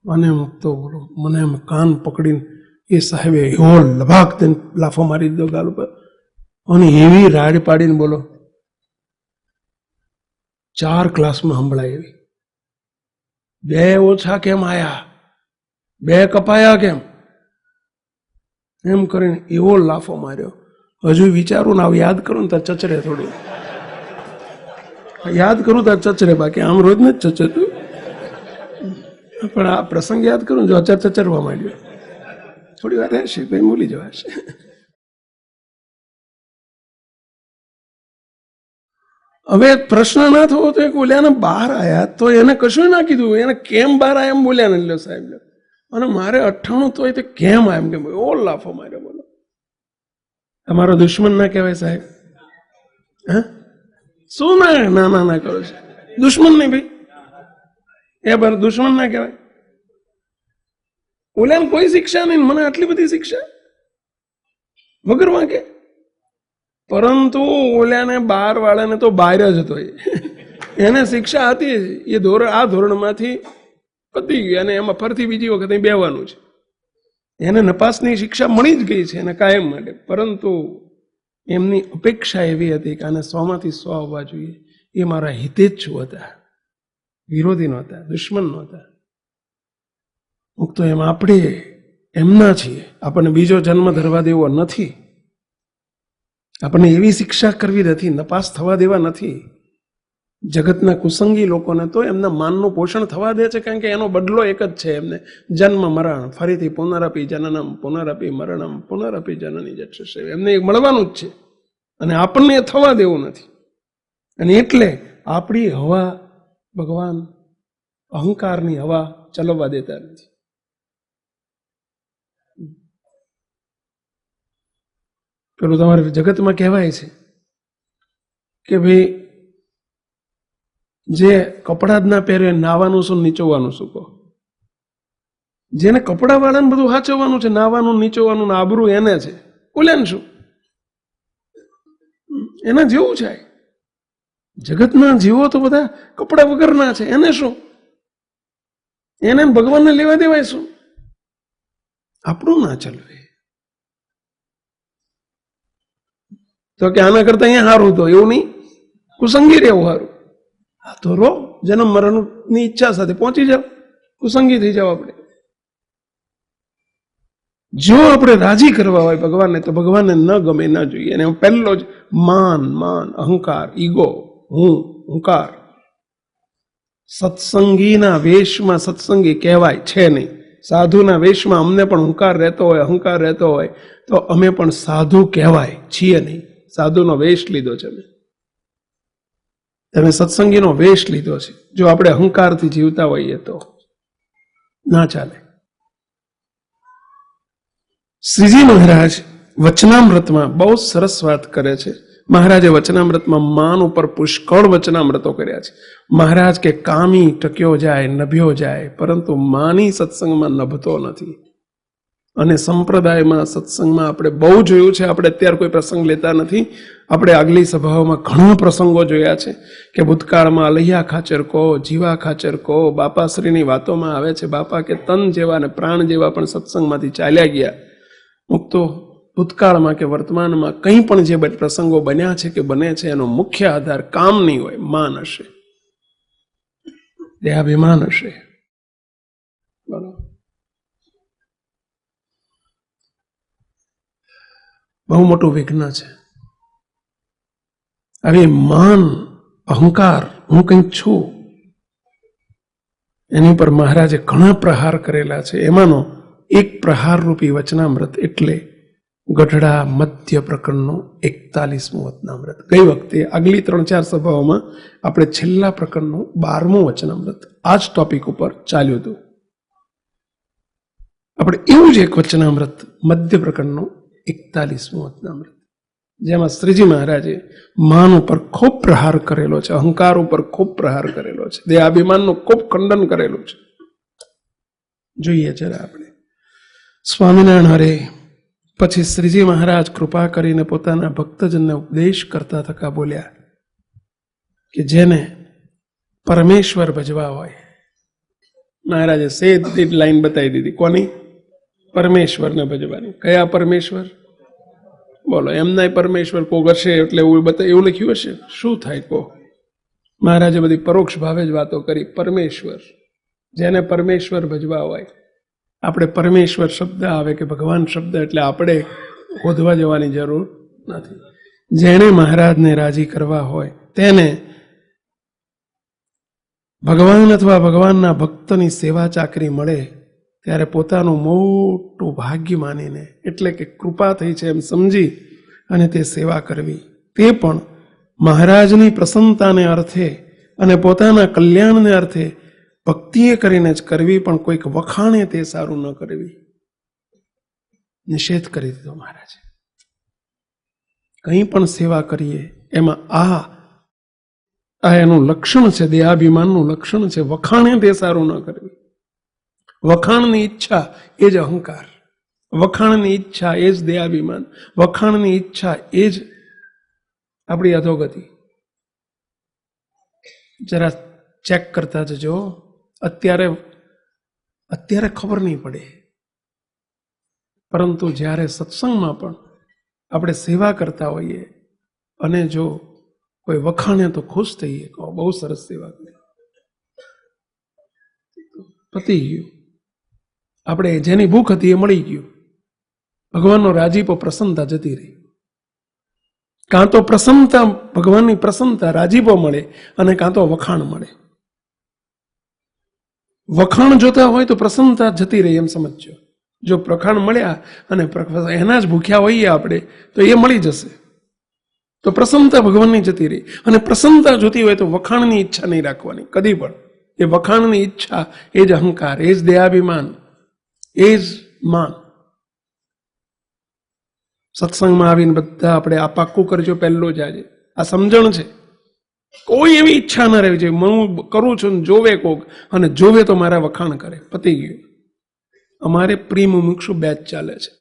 મને મૂકતો બોલો, મને એમ કાન પકડીને એ સાહેબે એવો લભાક તેને લાફો મારી દીધો ગાલ ઉપર, અને એવી રાડ પાડીને બોલો 4 ક્લાસમાં સંભળાય એવી. 2 ઓછા કેમ આયા? 2 કપાયા કેમ? એમ કરીને એવો લાફો માર્યો. હજુ વિચારું ને યાદ કરું ને તો ચચરે થોડું. યાદ કરું તો ચચરે, બાકી આમ રોજ ને જ ચચરતું. પણ આ પ્રસંગ યાદ કરું જો ચચરવા માંડ્યો. થોડી વાર રહેશે પછી ભૂલી જવાશે. હવે પ્રશ્ન ના થવો તો એક ઓલ્યાને બહાર આવ્યા તો એને કશું ના કીધું, એને કેમ બહાર આવ્યા એમ બોલ્યા ને લ્યો સાહેબ. અને મારે 98 તો એ કેમ એમ કેમ ઓ લાફો માર્યો. બોલો, તમારો દુશ્મન ના કહેવાય સાહેબ? શું ના કરો છે? દુશ્મન નહીં ભાઈ, એ બર દુશ્મન ના કહેવાય. ઓલ્યાને કોઈ શિક્ષા નહીં, મને આટલી બધી શિક્ષા વગર વાંકે. પરંતુ ઓલ્યાને 12 વાળાને તો બહાર જ હતો. એને શિક્ષા હતી એ આ ધોરણમાંથી પતી ગયું, અને એમાં ફરતી બીજી વખત અહીં બેવાનું છે. એને નપાસની શિક્ષા મળી જ ગઈ છે એને કાયમ માટે. પરંતુ એમની અપેક્ષા એવી હતી કે આને 100માંથી 100 આવવા જોઈએ. એ મારા હિતેચ્છુ હતા, વિરોધી નહોતા, દુશ્મન નહોતા. મુક્તો એમ આપણે એમના છીએ, આપણને બીજો જન્મ ધરવા દેવો નથી, આપણને એવી શિક્ષા કરવી નથી, નપાસ થવા દેવા નથી. જગતના કુસંગી લોકોને તો એમના માનનું પોષણ થવા દે છે, કારણ કે એનો બદલો એક જ છે, એમને જન્મ મરણ, ફરીથી પુનરપી જનનમ પુનરપી મરણમ પુનરપી જનની જશે, એમને મળવાનું જ છે, અને આપણને એ થવા દેવું નથી. અને એટલે આપણી હવા ભગવાન અહંકારની હવા ચલાવવા દેતા નથી. પેલું તમારે જગતમાં કહેવાય છે કે ભાઈ જે કપડા જ ના પહેરે નાવાનું શું નીચોવાનું શું કહો? જેને કપડા વાળાને બધું હાચવવાનું છે, નાવાનું નીચોવાનું આબરૂ એને છે, બોલ્યા ને શું એના જેવું છે. જગતના જીવો તો બધા કપડા વગરના છે, એને શું? એને ભગવાનને લેવા દેવાય શું? આપણું ના ચલવે તો કે આના કરતા અહીંયા સારું, તો એવું નહીં, કુસંગી રહેવું સારું. આ તો રો જન્મ મરણની ઈચ્છા સાથે પહોંચી જાવ, કુસંગી થઈ જાવ. આપણે જો આપણે રાજી કરવા હોય ભગવાનને, તો ભગવાનને ન ગમે ના જોઈએ. અને પહેલો જ માન અહંકાર, ઈગો, હુંકાર. સત્સંગીના વેશમાં સત્સંગી કહેવાય છે નહીં. સાધુના વેશમાં અમને પણ હુંકાર રહેતો હોય, અહંકાર રહેતો હોય, તો અમે પણ સાધુ કહેવાય છીએ નહીં. સાધુનો વેશ લીધો છે તમે સત્સંગીનો વેશ લીધો છે. જો આપણે અહંકારથી જીવતા હોઈએ તો ના ચાલે. શ્રીજી મહારાજ વચનામૃતમાં બહુ સરસ વાત કરે છે. મહારાજે વચનામૃતમાં માન ઉપર પુષ્કળ વચનામૃતો કર્યા છે. મહારાજ કે કામી ટક્યો જાય, નભ્યો જાય, પરંતુ માની સત્સંગમાં નભતો નથી. અને સંપ્રદાયમાં સત્સંગમાં આપણે બહુ જોયું છે. આપણે અત્યારે કોઈ પ્રસંગ લેતા નથી. આપણે આગલી સભાઓમાં ઘણા પ્રસંગો જોયા છે કે ભૂતકાળમાં અલૈયા ખાચર કહો, જીવા ખાચર કહો, બાપાશ્રીની વાતોમાં આવે છે બાપા કે તન જેવા ને પ્રાણ જેવા પણ સત્સંગમાંથી ચાલ્યા ગયા. મુક્તો ભૂતકાળમાં કે વર્તમાનમાં કંઈ પણ જે પ્રસંગો બન્યા છે કે બને છે, એનો મુખ્ય આધાર કામ નહીં હોય, માન હશે, દેહાભિમાન હશે. બરાબર. બહુ મોટું વિઘ્ન છે. હવે માન, અહંકાર, હું કંઈક છું, એની પર મહારાજે ઘણા પ્રહાર કરેલા છે. એમાંનો એક પ્રહાર રૂપી વચનામૃત એટલે ગઢડા મધ્ય પ્રકરણનું 41મું વચનામૃત. ગઈ વખતે આગલી 3-4 સભાઓમાં આપણે છેલ્લા પ્રકરણનું 12મું વચનામૃત આ જ ટોપિક ઉપર ચાલ્યું હતું. આપણે એવું જ એક વચનામૃત મધ્ય પ્રકરણનું 41મું વચનામૃત, જેમાં શ્રીજી મહારાજે માન ઉપર ખૂબ પ્રહાર કરેલો છે, અહંકાર ઉપર ખૂબ પ્રહાર કરેલો છે, દેહાભિમાનનું ખૂબ ખંડન કરેલું છે. જોઈએ જરા આપણે. સ્વામિનારાયણ હરે પછી શ્રીજી મહારાજ કૃપા કરીને પોતાના ભક્તજનને ઉપદેશ કરતા થકા બોલ્યા કે જેને પરમેશ્વર ભજવા હોય, મહારાજે સીધી લાઈન બતાવી દીધી. કોની? પરમેશ્વરને ભજવાની. કયા પરમેશ્વર? બોલો. એમના પરમેશ્વર કોક હશે એટલે એવું લખ્યું હશે? શું થાય કહો? મહારાજે બધી પરોક્ષ ભાવે જ વાતો કરી. પરમેશ્વર, જેને પરમેશ્વર ભજવા હોય. આપણે પરમેશ્વર શબ્દ આવે કે ભગવાન શબ્દ એટલે આપણે શોધવા જવાની જરૂર નથી. જેને મહારાજને રાજી કરવા હોય તેને ભગવાન અથવા ભગવાનના ભક્તની સેવા ચાકરી મળે ત્યારે પોતાનું મોટું ભાગ્ય માનીને, એટલે કે કૃપા થઈ છે એમ સમજી અને તે સેવા કરવી, તે પણ મહારાજની પ્રસન્નતાને અર્થે અને પોતાના કલ્યાણને અર્થે ભક્તિએ કરીને જ કરવી, પણ કોઈક વખાણે તે સારું ન કરવી. નિષેધ કરી દીધો મહારાજે. કંઈ પણ સેવા કરીએ એમાં આ એનું લક્ષણ છે, દેહાભિમાનનું લક્ષણ છે. વખાણે તે સારું ન કરવી. વખાણની ઈચ્છા એ જ અહંકાર, વખાણની ઈચ્છા એ જ દેહાભિમાન, વખાણની ઈચ્છા એ જ આપણી અધોગતિ. જરા ચેક કરતા જજો. અત્યારે ખબર નહીં પડે, પરંતુ જ્યારે સત્સંગમાં પણ આપણે સેવા કરતા હોઈએ અને જો કોઈ વખાણે તો ખુશ થઈએ, બહુ સરસ સેવા કરી, પતી ગયું. આપણે જેની ભૂખ હતી એ મળી ગયું. ભગવાનનો રાજીપો, પ્રસન્નતા જતી રહી. કાં તો પ્રસન્નતા, ભગવાનની પ્રસન્નતા, રાજીપો મળે, અને કાં તો વખાણ મળે. વખાણ જોતા હોય તો પ્રસન્નતા જતી રહી એમ સમજજો. જો પ્રખાણ મળ્યા અને એના જ ભૂખ્યા હોઈએ આપણે તો એ મળી જશે. તો પ્રસન્નતા ભગવાનની જતી રહી. અને પ્રસન્નતા જોતી હોય તો વખાણની ઈચ્છા નહીં રાખવાની કદી પણ. એ વખાણની ઈચ્છા એ જ અહંકાર, એ જ દેહાભિમાન, એ જ માન. સત્સંગમાં આવીને બધા આપણે આ પાક્કું કરજો. પહેલું જ આજે આ સમજણ છે. કોઈ એવી ઈચ્છા ન રહેવી જોઈએ હું કરું છું ને જોવે કોક, અને જોવે તો મારા વખાણ કરે. પતી ગયું. અમારે પ્રી મુમુક્ષુ બેચ ચાલે છે.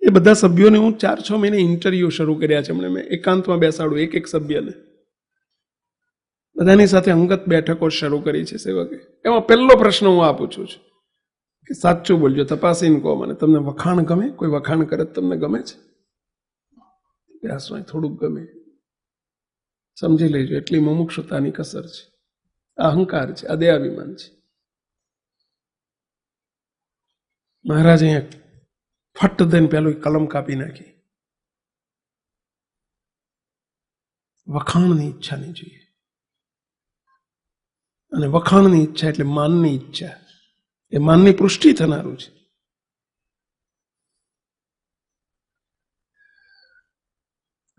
એ બધા સભ્યોને હું 4-6 મહિને ઇન્ટરવ્યુ શરૂ કર્યા છે. મેં એકાંતમાં બેસાડું એક સભ્યને. બધાની સાથે અંગત બેઠકો શરૂ કરી છે સેવકે. એમાં પહેલો પ્રશ્ન હું આ પૂછું છું કે સાચું બોલજો, તપાસીને કહો મને, તમને વખાણ ગમે? કોઈ વખાણ કરે તમને ગમે છે? થોડુંક ગમે. સમજી લેજો એટલી મુમુક્ષુતાની કસર છે. અહંકાર છે, આ દેહાભિમાન છે. મહારાજ અહીંયા ફટ દઈને પેલું કલમ કાપી નાખી. વખાણની ઈચ્છા નહીં જોઈએ. અને વખાણની ઈચ્છા એટલે માનની ઈચ્છા. એ માનની પુષ્ટિ થનારું છે.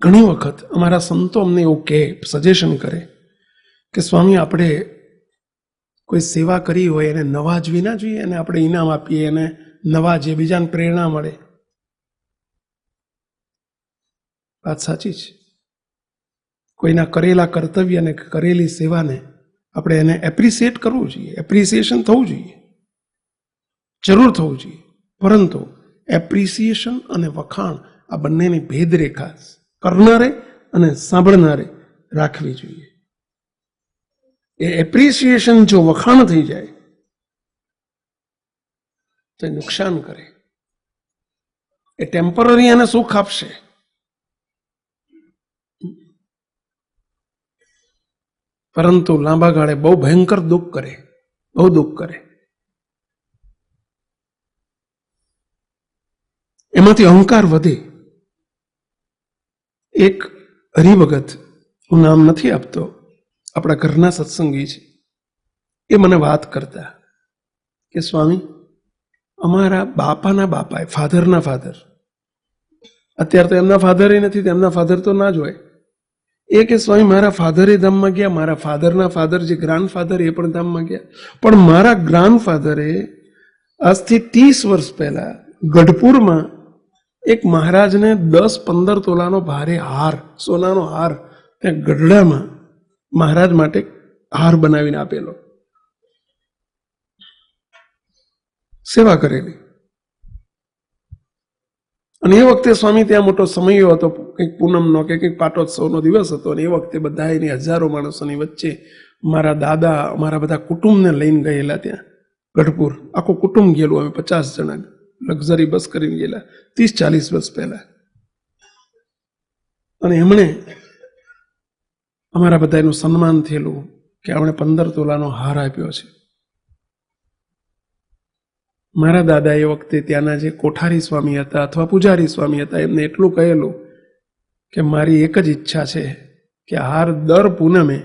ઘણી વખત અમારા સંતો અમને એવું કહે, સજેશન કરે કે સ્વામી આપણે કોઈ સેવા કરી હોય એને નવાજવી ના જોઈએ, અને આપણે ઇનામ આપીએ, એને નવાજીએ, બીજાને પ્રેરણા મળે. વાત સાચી છે. કોઈના કરેલા કર્તવ્ય અને કરેલી સેવાને આપણે એને એપ્રિસિએટ કરવું જોઈએ. એપ્રિસિએશન થવું જોઈએ, જરૂર થવું જોઈએ. પરંતુ એપ્રિસિએશન અને વખાણ આ બંનેની ભેદરેખા કરનારે અને સાંભળનારે રાખવી જોઈએ. એ એપ્રિસિએશન જો વખાણ થઈ જાય તો નુકસાન કરે. એ ટેમ્પરરી એને સુખ આપશે, પરંતુ લાંબા ગાળે બહુ ભયંકર દુઃખ કરે, બહુ દુઃખ કરે. એમાંથી અહંકાર વધે. એક હરિભગત, હું નામ નથી આપતો, આપણા ઘરના સત્સંગી છે, એ મને વાત કરતા કે સ્વામી અમારા બાપાના બાપા, ફાધરના ફાધર, અત્યારે તો એમના ફાધર નથી, તેમના ફાધર તો ના જ હોય, એ કે સ્વામી મારા ફાધરે ધામમાં ગયા, મારા ફાધરના ફાધર જે ગ્રાન્ડફાધર એ પણ ધામમાં ગયા, પણ મારા ગ્રાન્ડફાધરે આજથી 30 વર્ષ પહેલા ગઢપુરમાં એક મહારાજને 10-15 તોલાનો ભારે હાર, સોનાનો હાર, ત્યાં ગઢડામાં મહારાજ માટે હાર બનાવીને આપેલો, સેવા કરેલી. અને એ વખતે સ્વામી ત્યાં મોટો સમયો હતો, કંઈક પૂનમનો કે કંઈક પાટોત્સવનો દિવસ હતો, અને એ વખતે બધા એની હજારો માણસોની વચ્ચે મારા દાદા અમારા બધા કુટુંબને લઈને ગયેલા. ત્યાં ગઢપુર આખું કુટુંબ ગયેલું. અમે 50 જણા લક્ઝરી બસ કરીને ગયેલા 30-40 વર્ષ પહેલા. અને એમણે અમારા બધા એનું સન્માન થયેલું કે આપણે 15 તોલાનો હાર આપ્યો છે. મારા દાદા એ વખતે ત્યાંના જે કોઠારી સ્વામી હતા અથવા પૂજારી સ્વામી હતા, એમને એટલું કહેલું કે મારી એક જ ઈચ્છા છે કે હાર દર પૂનમે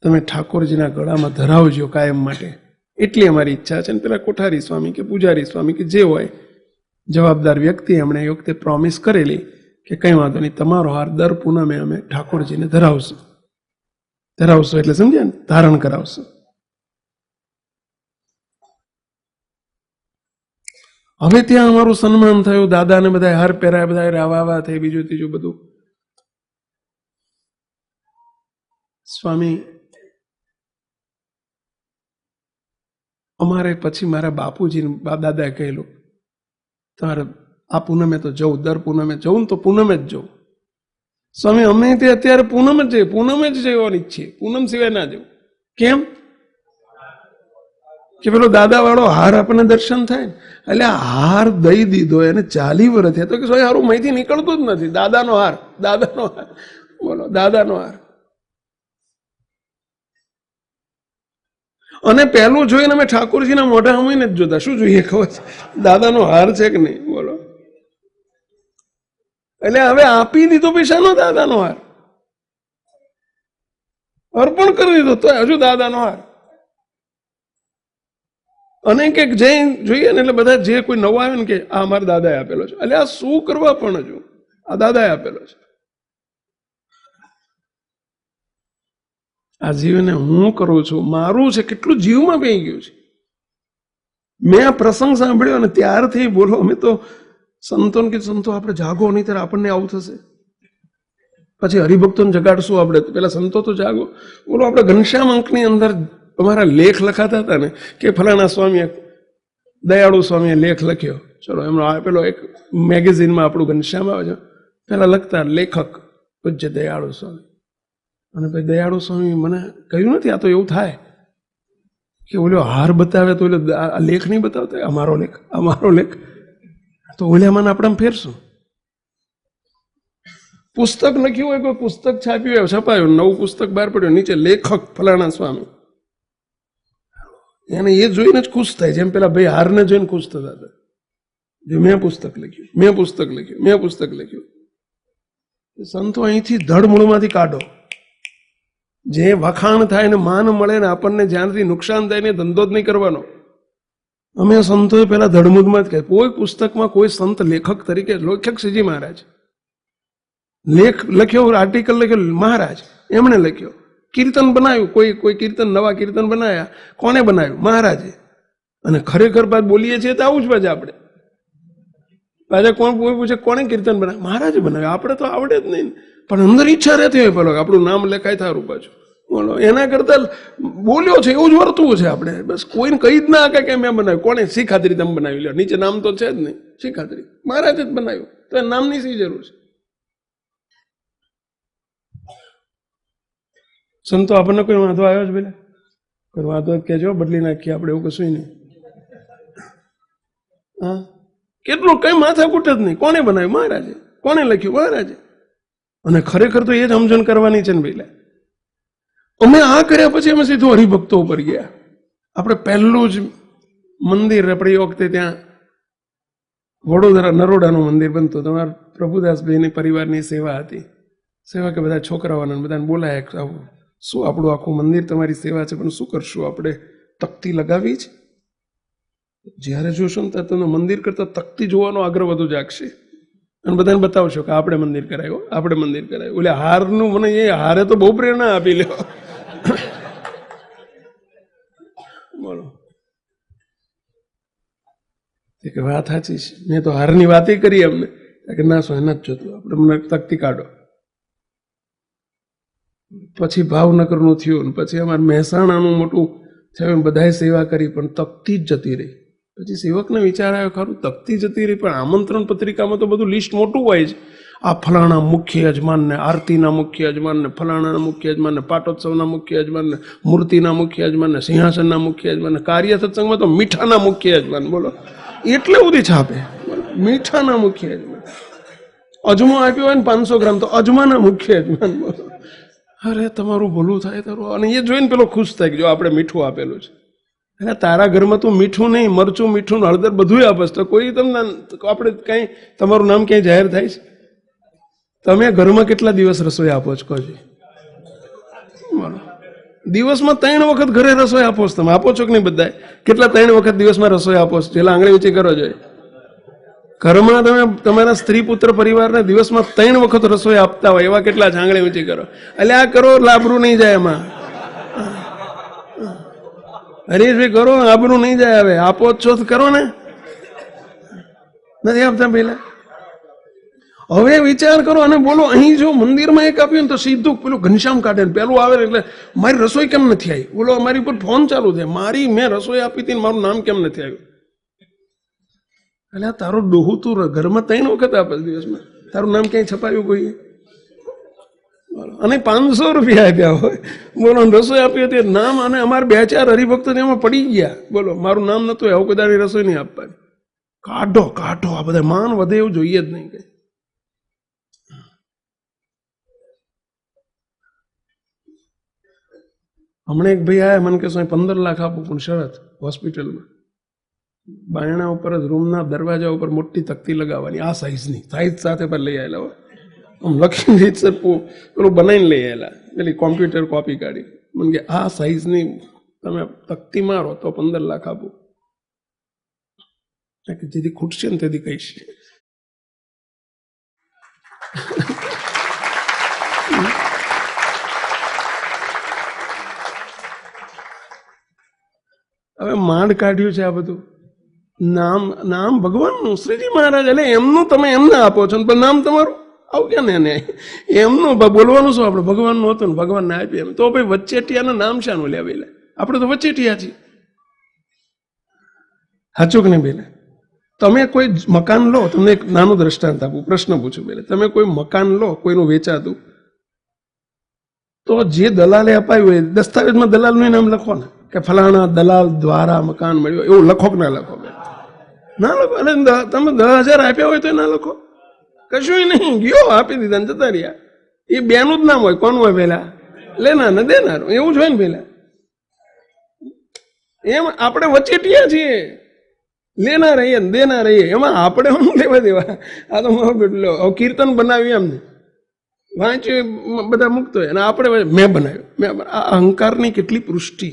તમે ઠાકોરજીના ગળામાં ધરાવજો કાયમ માટે, એટલી અમારી ઈચ્છા છે. ને પેલા કોઠારી સ્વામી કે પૂજારી સ્વામી કે જે હોય જવાબદાર વ્યક્તિ, એમણે એ વખતે પ્રોમિસ કરેલી કે કંઈ વાંધો નહીં, તમારો હાર દર પૂનમે અમે ઠાકોરજીને ધરાવશું. ધરાવશું એટલે સમજ્યા ને, ધારણ કરાવશું. હવે ત્યાં અમારું સન્માન થયું, દાદાને બધા હાર પહેરાયા, બધા રાવા થઈ, બીજું ત્રીજું બધું. સ્વામી અમારે પછી મારા બાપુજી દાદાએ કહેલું તમારે આ પૂનમે તો જવું, દર પૂનમે જવું ને તો પૂનમે જ જવું. સ્વામી અમે તે અત્યારે પૂનમ જ જઈએ, પૂનમ જ જવાની ઈચ્છીએ, પૂનમ સિવાય ના જવું. કેમ કે પેલો દાદા વાળો હાર આપણને દર્શન થાય ને, એટલે હાર દઈ દીધો એને 40 વર્ષ થયા, તો કે સ્વામી હારું મહીથી નીકળતો જ નથી. દાદાનો હાર, દાદાનો હાર, બોલો દાદાનો હાર. અને પહેલું જોઈને અમે ઠાકોરજીના મોઢા અમીને જ જોતા. શું જોઈએ ખબર છે? દાદાનો હાર છે કે નહીં? બોલો. એટલે હવે આપી દીધો પૈસાનો દાદાનો હાર, અર્પણ કરી દીધો તો હજુ દાદાનો હાર. અને કંઈક જઈ જોઈએ ને એટલે બધા જે કોઈ નવા આવે ને કે આ અમારા દાદાએ આપેલો છે. એટલે આ શું કરવા પણ હજુ આ દાદાએ આપેલો છે. આ જીવને હું કરું છું, મારું છે, કેટલું જીવમાં પઈ ગયું છે. મેં આ પ્રસંગ સાંભળ્યો અને ત્યારથી બોલો અમે તો સંતોને કે સંતો આપણે જાગો નહીં ત્યારે આપણને આવું થશે. પછી હરિભક્તોને જગાડશું આપણે, પેલા સંતો તો જાગો. બોલો આપણે ઘનશ્યામ અંકની અંદર અમારા લેખ લખાતા હતા ને કે ફલાણા સ્વામીએ, દયાળુ સ્વામીએ લેખ લખ્યો. ચલો એમનો પેલો એક મેગેઝિનમાં આપણું ઘનશ્યામ આવે છે, પેલા લખતા લેખક પૂજ્ય દયાળુ સ્વામી. અને પછી દયાળુ સ્વામી મને કહ્યું નથી, આ તો એવું થાય કે ઓલો હાર બતાવે તો ઓલો આ લેખ નહીં બતાવતા, અમારો લેખ, અમારો લેખ. તો ઓલામાં આપણે ફેરશું. પુસ્તક લખ્યું હોય, કોઈ પુસ્તક છાપ્યું હોય, છપાયું, નવું પુસ્તક બહાર પડ્યું, નીચે લેખક ફલાણા સ્વામી, એને એ જોઈને જ ખુશ થાય. જેમ પેલા ભાઈ હારને જોઈને ખુશ થતા હતા, જો મેં પુસ્તક લખ્યું, મેં પુસ્તક લખ્યું, મેં પુસ્તક લખ્યું. સંતો અહીંથી ધડમૂળમાંથી કાઢો. જે વખાણ થાય ને માન મળે ને આપણને જ્યાંથી નુકસાન થાય ને ધંધો જ નહીં કરવાનો. અમે સંતોએ પેલા ધડમૂળમાં જ કહે, કોઈ પુસ્તકમાં કોઈ સંત લેખક તરીકે, લેખક શ્રીજી મહારાજ લેખ લખ્યો, આર્ટિકલ લખ્યો મહારાજ એમણે લખ્યો. કીર્તન બનાવ્યું, કોઈ કીર્તન, નવા કીર્તન બનાવ્યા, કોને બનાવ્યું? મહારાજે. અને ખરેખર બાદ બોલીએ છીએ તો આવું જ પાછા આપણે. પાછા કોણ કોઈ પૂછે કોણે કીર્તન બનાવ્યું? મહારાજે બનાવ્યું. આપણે તો આવડે જ નહીં, પણ અંદર ઈચ્છા રહેતી હોય પેલો આપણું નામ લખાય થારું પાછું. બોલો એના કરતા બોલ્યો છે એવું જ વર્તવું છે આપણે. બસ કોઈને કહી જ ના કે મેં બનાવ્યું. કોને? શી ખાતરી તમે બનાવી લો? નીચે નામ તો છે જ નહીં. શી ખાતરી? મહારાજે જ બનાવ્યું, તો નામની શી જરૂર છે? સંતો આપણને કોઈ વાંધો આવ્યો છે પેલા? કોઈ વાંધો કહેજો, બદલી નાખીએ આપણે, એવું કશું નહીં. હા, કેટલું કઈ માથાકૂટ જ નહીં. કોને બનાવ્યું? મહારાજે. કોને લખ્યું? મહારાજે. અને ખરેખર તો એ જ સમજણ કરવાની છે ને પેલા. અમે આ કર્યા પછી અમે સીધું હરિભક્તો ઉપર ગયા. આપણે પહેલું જ મંદિર, આપણે એ વખતે ત્યાં વડોદરા નરોડાનું મંદિર બનતું. તમારા પ્રભુદાસભાઈની પરિવારની સેવા હતી. સેવા કે બધા છોકરાઓને બધાને બોલાયા, આવું શું આપણું આખું મંદિર તમારી સેવા છે, પણ શું કરશું આપણે? તકતી લગાવી છે. જ્યારે જોશો ને ત્યારે તમને મંદિર કરતા તકતી જોવાનો આગ્રહ વધુ જાગશે. અને બધાને બતાવશો કે આપણે મંદિર કરાયું, આપણે મંદિર કરાયું. એટલે હારનું મને એ હારે તો બહુ પ્રેરણા આપી લ્યો. બોલો કે વાત સાચી છે. મેં તો હારની વાત કરી અમને કે ના સો એના જ જોતું, આપણે મને તકતી કાઢો. પછી ભાવનગરનું થયું, પછી અમારે મહેસાણાનું મોટું થયું, બધાએ સેવા કરી, પણ તકતી જ જતી રહી. પછી સેવકને વિચાર આવ્યો, ખરું તકતી જતી રહી, પણ આમંત્રણ પત્રિકામાં તો બધું લિસ્ટ મોટું હોય છે. આ ફલાણા મુખ્ય યજમાનને, આરતીના મુખ્ય યજમાનને, ફલાણાના મુખ્ય યજમાનને, પાટોત્સવના મુખ્ય યજમાનને, મૂર્તિના મુખ્ય યજમાનને, સિંહાસનના મુખ્ય યજમાનને, કાર્ય સત્સંગમાં તો મીઠાના મુખ્ય યજમાન. બોલો એટલે બધી છાપે. મીઠાના મુખ્ય યજમાન. અજમો આપ્યો હોય ને 500 ગ્રામ તો અજમાના મુખ્ય યજમાન. બોલો અરે તમારું ભલું થાય તારું. અને એ જોઈને પેલો ખુશ થાય કે જો આપણે મીઠું આપેલું છે. એટલે તારા ઘરમાં તું મીઠું નહીં, મરચું, મીઠું, હળદર બધું આપસ તો કોઈ તમને આપણે કઈ તમારું નામ ક્યાંય જાહેર થાય છે? તમે ઘરમાં કેટલા દિવસ રસોઈ આપો છો? કહો બોલો. દિવસમાં 3 વખત ઘરે રસોઈ આપો છો તમે? આપો છો કે નહીં? બધા કેટલા 3 વખત દિવસમાં રસોઈ આપો છો? જેલા આંગળી ઊંચી કરો જોઈએ. ઘરમાં તમે તમારા સ્ત્રી પુત્ર પરિવારને દિવસમાં 3 વખત રસોઈ આપતા હોય એવા કેટલા છે? આંગળી ઊંચી કરો. એટલે આ કરો, લાભરું નહીં જાય એમાં. હરીશભાઈ કરો, આબરું નહીં જાય. હવે આપો છો તો કરો ને, નથી આપતા પેલા. હવે વિચાર કરો અને બોલો, અહીં જો મંદિરમાં એક આપ્યું ને તો સીધું પેલું ઘનશ્યામ કાઢે ને પેલું આવે એટલે મારી રસોઈ કેમ નથી આવી? બોલો અમારી ઉપર ફોન ચાલુ છે, મારી મેં રસોઈ આપી હતી મારું નામ કેમ નથી આવ્યું? એટલે તારો ડોહું તું ઘરમાં 3 વખત આપે દિવસમાં, તારું નામ ક્યાંય છપાયું કોઈ? અને 500 રૂપિયા આપ્યા હોય. બોલો રસોઈ આપી હતી નામ, અને અમારે 2-4 હરિભક્તો એમાં પડી ગયા. બોલો મારું નામ નતું, આવું કદાચ રસોઈ નહીં આપવાની. કાઢો કાઢો, આ બધા માન વધે એવું જોઈએ જ નહીં. કઈ હમણાં એક ભાઈ આયા મને કે 15 લાખ આપું, પણ શરત હોસ્પિટલમાં બાયણા ઉપર જ રૂમના દરવાજા ઉપર મોટી તકતી લગાવવાની, આ સાઈઝની, સાઈઝ સાથે પર લઈ આવેલા હોય, આમ લખીને રીતસર પેલું બનાવીને લઈ આવેલા, પેલી કોમ્પ્યુટર કોપી કાઢી. મને કે આ સાઈઝની તમે તકતી મારો તો 15 લાખ આપું. જેથી ખૂટશે ને તેથી કહીશ. હવે માંડ કાઢ્યું છે આ બધું, નામ નામ ભગવાનનું, શ્રીજી મહારાજ, એટલે એમનું તમે એમને આપો છો પણ નામ તમારું આવું ક્યાં ને એમનું બોલવાનું શું? આપણે ભગવાનનું હતું ને ભગવાનને આપીએ એમ, તો ભાઈ વચ્ચેટિયાનું નામ શાનું લે બેલે? આપણે તો વચ્ચેટિયા છીએ. સાચું કે નહીં બેલે? તમે કોઈ મકાન લો, તમને એક નાનું દ્રષ્ટાંત આપું, પ્રશ્ન પૂછું બેલે. તમે કોઈ મકાન લો, કોઈનું વેચાતું, તો જે દલાલે અપાયું હોય દસ્તાવેજમાં દલાલનું નામ લખો ને, કે ફલાણા દલાલ દ્વારા મકાન મળ્યું, એવું લખો કે ના લખો? ના લખો. અને તમે 10,000 આપ્યા હોય તો ના લખો, કશું નહીં, ગયો આપી દીધા ને જતા રહ્યા. એ બેનું જ નામ હોય. કોનું હોય પેલા? લેનાર ને દેનાર, એવું જ હોય ને પેલા. એમ આપણે વચેટિયા છીએ, લેના રહીએ ને દેના રહીએ, એમાં આપણે શું લેવા દેવા? આ તો મારો બેટલો કીર્તન બનાવ્યું એમને વાંચ્યું, બધા મુક્ત હોય, અને આપણે મેં બનાવ્યું. આ અહંકારની કેટલી પૃષ્ટિ!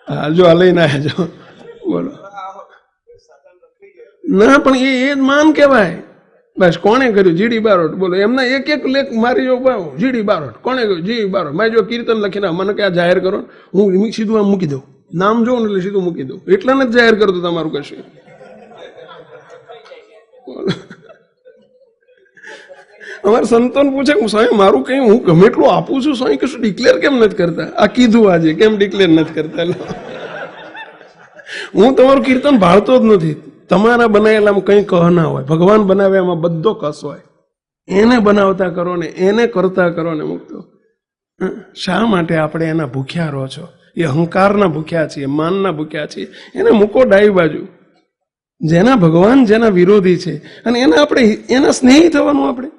હા, જો આ લઈને આવ્યા જો, બોલો. ના, પણ એ જ માન કહેવાય. બસ કોણે કર્યું? જીડી બારોટ. બોલો, એમના એક એક લેખ મારી જો જીડી બારોટ કોણે કર્યું? જીડી બારોટ. મારે જો કીર્તન લખીને મને ક્યાં જાહેર કરો, હું સીધું આમ મૂકી દઉં, નામ જોઉં ને એટલે સીધું મૂકી દઉં, એટલા ને જ જાહેર કરતો તમારું કશું. અમારે સંતોન પૂછે, હું સ્વામી મારું કઈ હું ગમે એટલું આપું છું, સ્વામી કશું ડિક્લેર કેમ નથી કરતા? આ કીધું આજે, કેમ ડિક્લેર નથી કરતા? હું તમારું કીર્તન ભાળતો જ નથી. તમારા બનાવેલામાં કંઈ કહ ના હોય, ભગવાન બનાવે એમાં બધો કસ હોય. એને બનાવતા કરો ને એને કરતા કરો ને મુક્તો. શા માટે આપણે એના ભૂખ્યા રહો છો? એ અહંકારના ભૂખ્યા છીએ, માનના ભૂખ્યા છીએ. એને મૂકો ડાઈ બાજુ. જેના ભગવાન જેના વિરોધી છે, અને એને આપણે એના સ્નેહી થવાનું. આપણે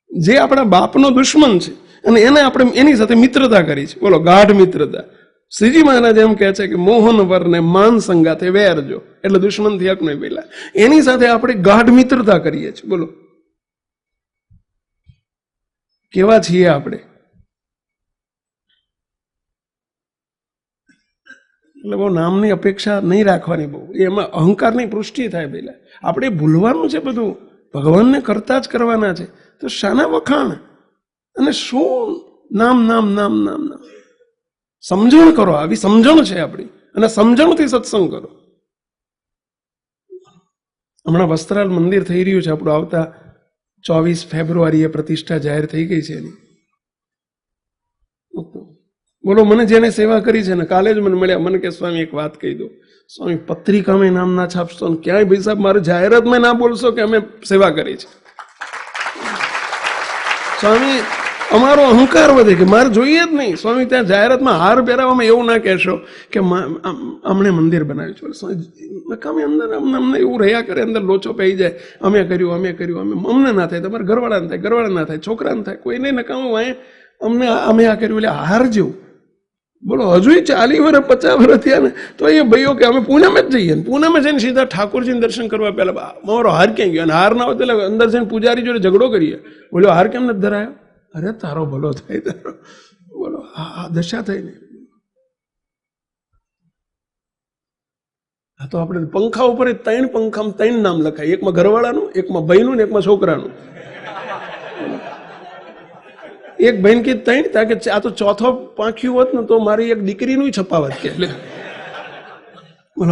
જે આપણા બાપનો દુશ્મન છે અને એને આપણે એની સાથે મિત્રતા કરી છે, બોલો, ગાઢ મિત્રતા. શ્રીજી મહારાજ એમ કહે છે કે મોહન વરને માન સંગાથે વેરજો, એટલે દુશ્મન થી હક નહીં પેલા. એની સાથે આપણે ગાઢ મિત્રતા કરીએ છીએ. બોલો, કેવા છીએ આપણે? એટલે બહુ નામની અપેક્ષા નહીં રાખવાની, બહુ એમાં અહંકારની પૃષ્ટિ થાય. પહેલા આપણે ભૂલવાનું છે બધું, ભગવાનને કરતા જ કરવાના છે. તો શાના વખાણ અને શું નામ નામ નામ નામ નામ? સમજણ કરો, આવી સમજણ છે આપણી, અને સમજણથી સત્સંગ કરો. હમણાં વસ્ત્રાલ મંદિર થઈ રહ્યું છે આપણું, આવતા 24 ફેબ્રુઆરીએ પ્રતિષ્ઠા જાહેર થઈ ગઈ છે એની. બોલો, મને જેને સેવા કરી છે ને, કાલે જ મને મળ્યા, મને કે સ્વામી એક વાત કહી દો. સ્વામી, પત્રિકામાં નામ ના છાપશો ને ક્યાંય ભાઈ સાહેબ મારે જાહેરાતમાં ના બોલશો કે અમે સેવા કરી છે. સ્વામી, અમારો અહંકાર વધે કે મારે જોઈએ જ નહીં. સ્વામી, ત્યાં જાહેરાતમાં હાર પહેરાવામાં એવું ના કહેશો કે અમને મંદિર બનાવ્યું છે. નકામી અંદર અમને એવું રહ્યા કરે, અંદર લોચો પડી જાય, અમે કર્યું અમે કર્યું, અમને ના થાય, તમારા ઘરવાળાને થાય, ઘરવાળા ના થાય, છોકરાને થાય, કોઈને નકામું વાય અમને અમે આ કર્યું, એટલે હાર જેવું. બોલો, હજુ 40 વર્ષ 50 વર્ષ થયા ને તો એ ભાઈઓ કે અમે પૂનામાં જ જઈએ, પૂનામાં જઈને સીધા ઠાકોરજીને દર્શન કરવા. પહેલા મારો હાર ક્યાં ગયો? અને હાર ના હોય એટલે અંદર જઈને પૂજારી જોડે ઝઘડો કરીએ, બોલ્યો હાર કેમ નથી ધરાયો? અરે તારો ભલો થાય તારો. બોલો, આ દશા થઈ ને. આ તો આપણે પંખા ઉપર 3 પંખામાં 3 નામ લખાય, એકમાં ઘરવાળાનું, એકમાં ભાઈનું ને એકમાં છોકરાનું. એક બહેન કે 3 તાકે આ તો ચોથો પાંખ્યું હોત ને તો મારી એક દીકરીનું છપાવત કે, એટલે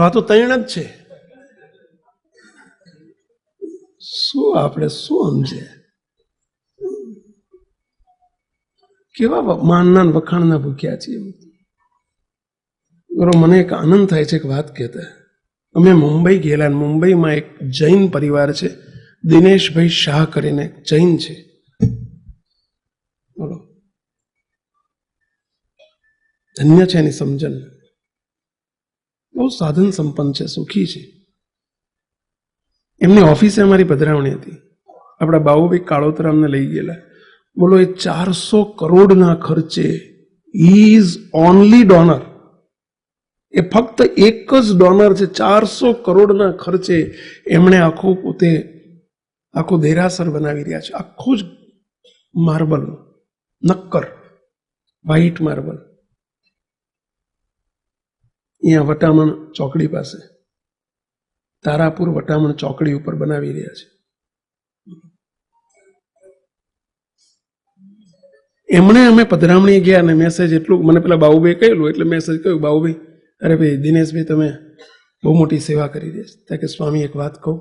આ તો 3 જ છે. શું આપણે શું સમજે? કેવા માનના વખાણના ભૂખ્યા છીએ. બરોબર, મને એક આનંદ થાય છે, એક વાત કહેતા. અમે મુંબઈ ગયેલા, મુંબઈમાં એક જૈન પરિવાર છે, દિનેશભાઈ શાહ કરીને જૈન છે. બોલો, ધન્ય છે એની સમજણ. બહુ સાધન સંપન્ન છે, સુખી છે. એમની ઓફિસે અમારી પધરાવણી હતી. આપણા બાબુભાઈ કાળોતરા અમને લઈ ગયેલા. બોલો એ 400 કરોડના ખર્ચે ઇઝ ઓનલી ડોનર. એ ફક્ત એક જ ડોનર છે. 400 કરોડના ખર્ચે એમણે આખું પોતે આખું દેરાસર બનાવી રહ્યા છે. આખું જ માર્બલ, નક્કર વ્હાઈટ માર્બલ. અહીંયા વટામણ ચોકડી પાસે, તારાપુર વટામણ ચોકડી ઉપર બનાવી રહ્યા છે. એમણે અમે પધરામણી ગયા અને મેસેજ એટલું મને પેલા બાબુભાઈ કહેલું એટલે મેસેજ કહ્યું, બાબુભાઈ અરે ભાઈ દિનેશભાઈ તમે બહુ મોટી સેવા કરી રહ્યા છે. કે સ્વામી એક વાત કહું,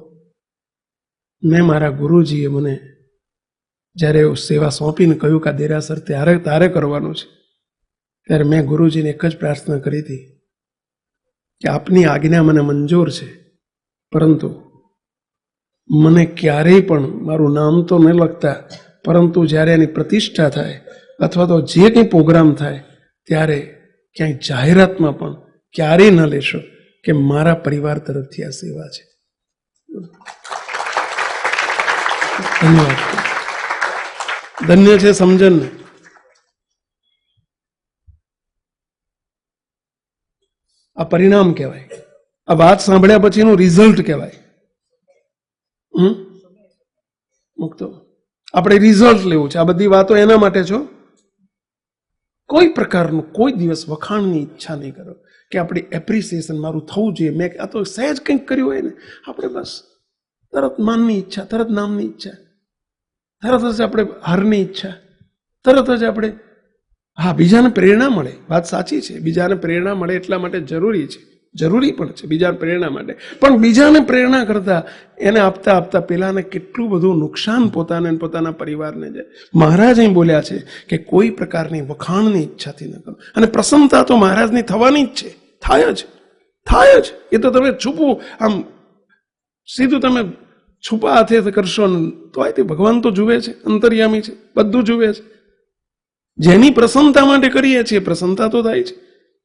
મેં મારા ગુરુજીએ મને જ્યારે સેવા સોંપીને કહ્યું કે આ દેરાસર તારે કરવાનું છે, ત્યારે મેં ગુરુજીને એક જ પ્રાર્થના કરી હતી કે આપની આજ્ઞા મને મંજૂર છે, પરંતુ મને ક્યારેય પણ મારું નામ તો ન લખતા, પરંતુ જ્યારે એની પ્રતિષ્ઠા થાય અથવા તો જે કંઈ પ્રોગ્રામ થાય ત્યારે ક્યાંય જાહેરાતમાં પણ ક્યારેય ન લેશો કે મારા પરિવાર તરફથી આ સેવા છે. ધન્યવાદ. ધન્ય છે સમજણને. આ પરિણામ કહેવાય. આ વાત સાંભળ્યા પછીનું રિઝલ્ટ કહેવાય. મુક્તો આપણે રિઝલ્ટ લેવું છે. આ બધી વાતો એના માટે છો. કોઈ પ્રકારનું કોઈ દિવસ વખાણની ઈચ્છા નહીં કરો કે આપણી એપ્રિસિએશન મારું થવું જોઈએ. મેં આ તો સહેજ કંઈક કર્યું હોય ને આપણે બસ તરત માનની ઈચ્છા, તરત નામની ઈચ્છા, તરત જ આપણે હારની ઈચ્છા, તરત જ આપણે હા બીજાને પ્રેરણા મળે. વાત સાચી છે, બીજાને પ્રેરણા મળે એટલા માટે જરૂરી છે, જરૂરી પણ છે બીજાને પ્રેરણા માટે. પણ બીજાને પ્રેરણા કરતા એને આપતા આપતા પેલાને કેટલું બધું નુકસાન પોતાને પોતાના પરિવારને છે. મહારાજ અહીં બોલ્યા છે કે કોઈ પ્રકારની વખાણની ઈચ્છાથી ન કરો. અને પ્રસન્નતા તો મહારાજની થવાની જ છે, થાય જ. એ તો તમે છૂપું આમ સીધું તમે છુપા હાથે કરશો તો તે ભગવાન તો જુએ છે, અંતર્યામી છે, બધું જુએ છે. જેની પ્રસન્નતા માટે કરીએ છીએ પ્રસન્નતા તો થાય છે.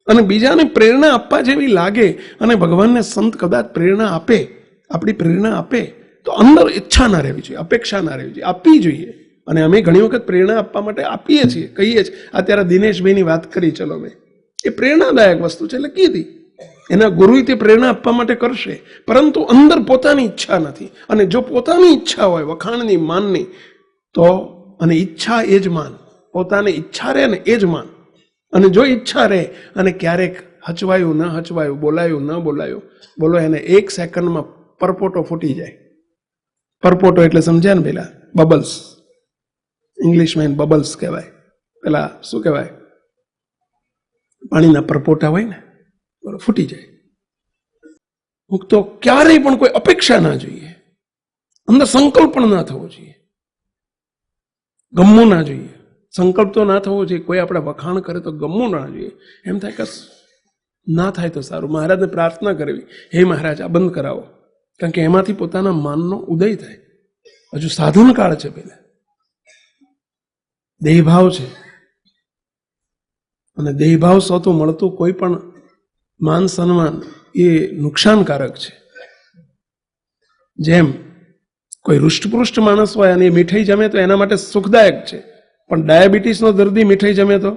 અને બીજાને પ્રેરણા આપવા જેવી લાગે અને ભગવાનને સંત કદાચ પ્રેરણા આપે, આપણી પ્રેરણા આપે તો અંદર ઈચ્છા ના રહેવી જોઈએ, અપેક્ષા ના રહેવી જોઈએ, આપવી જોઈએ. અને અમે ઘણી વખત પ્રેરણા આપવા માટે આપીએ છીએ, કહીએ છીએ. અત્યારે દિનેશભાઈની વાત કરી, ચલો મેં એ પ્રેરણાદાયક વસ્તુ છે એટલે કીધી. એના ગુરુ તે પ્રેરણા આપવા માટે કરશે, પરંતુ અંદર પોતાની ઈચ્છા નથી. અને જો પોતાની ઈચ્છા હોય વખાણની, માનની, તો અને ઈચ્છા એ જ માન, પોતાની ઈચ્છા રહે ને એ જ માન. અને જો ઈચ્છા રહે અને ક્યારેક હચવાયું ન હચવાયું, બોલાયું ન બોલાયું, બોલો એને 1 સેકન્ડમાં પરપોટો ફૂટી જાય. પરપોટો એટલે સમજ્યા ને પેલા બબલ્સ, ઇંગ્લિશમાં બબલ્સ કહેવાય. પેલા શું કહેવાય, પાણીના પરપોટા હોય ને, બોલો ફૂટી જાય. તો ક્યારેય પણ કોઈ અપેક્ષા ના જોઈએ, અંદર સંકલ્પ પણ ના થવો જોઈએ, ગમવું ના જોઈએ. સંકલ્પ તો ના થવો જોઈએ. કોઈ આપણે વખાણ કરે તો ગમવું ના જોઈએ. એમ થાય કે ના થાય તો સારું. મહારાજને પ્રાર્થના કરવી, હે મહારાજ આ બંધ કરાવો, કારણ કે એમાંથી પોતાના માનનો ઉદય થાય. હજુ સાધન કાળ છે, પેલા દેહભાવ છે, અને દેહભાવ સૌથી મળતું કોઈ પણ માન સન્માન એ નુકસાનકારક છે. જેમ કોઈ હૃષ્ટપૃષ્ટ માણસ હોય અને એ મીઠાઈ જમે તો એના માટે સુખદાયક છે, પણ ડાયાબિટીસનો દર્દી મીઠાઈ જમે તો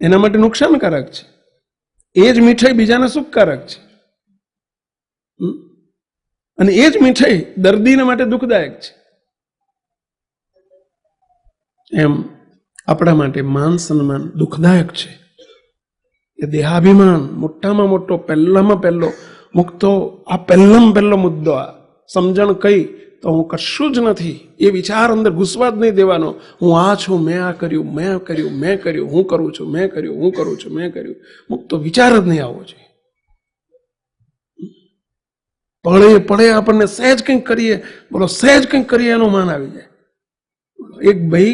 એના માટે નુકસાનકારક છે. એ જ મીઠાઈ બીજાને સુખકારક છે, અને એ જ મીઠાઈ દર્દીને માટે દુઃખદાયક છે. એમ આપણા માટે માન સન્માન દુઃખદાયક છે. એ દેહાભિમાન મોટામાં મોટો, પહેલામાં પહેલો મુક્તો આ પહેલો મુદ્દો. આ સમજણ કઈ તો હું કશું જ નથી એ વિચાર અંદર ઘૂસવા જ નહીં દેવાનો. હું આ છું, મેં આ કર્યું, મેં કર્યું, મેં કર્યું, હું કરું છું, મેં કર્યું, હું કરું છું, મેં કર્યું. મુક્તો વિચાર જ નહીં આવવો જોઈએ. પડે આપણને સહેજ કંઈક કરીએ, બોલો સહેજ કંઈક કરીએ એનું માન આવી જાય. એક ભાઈ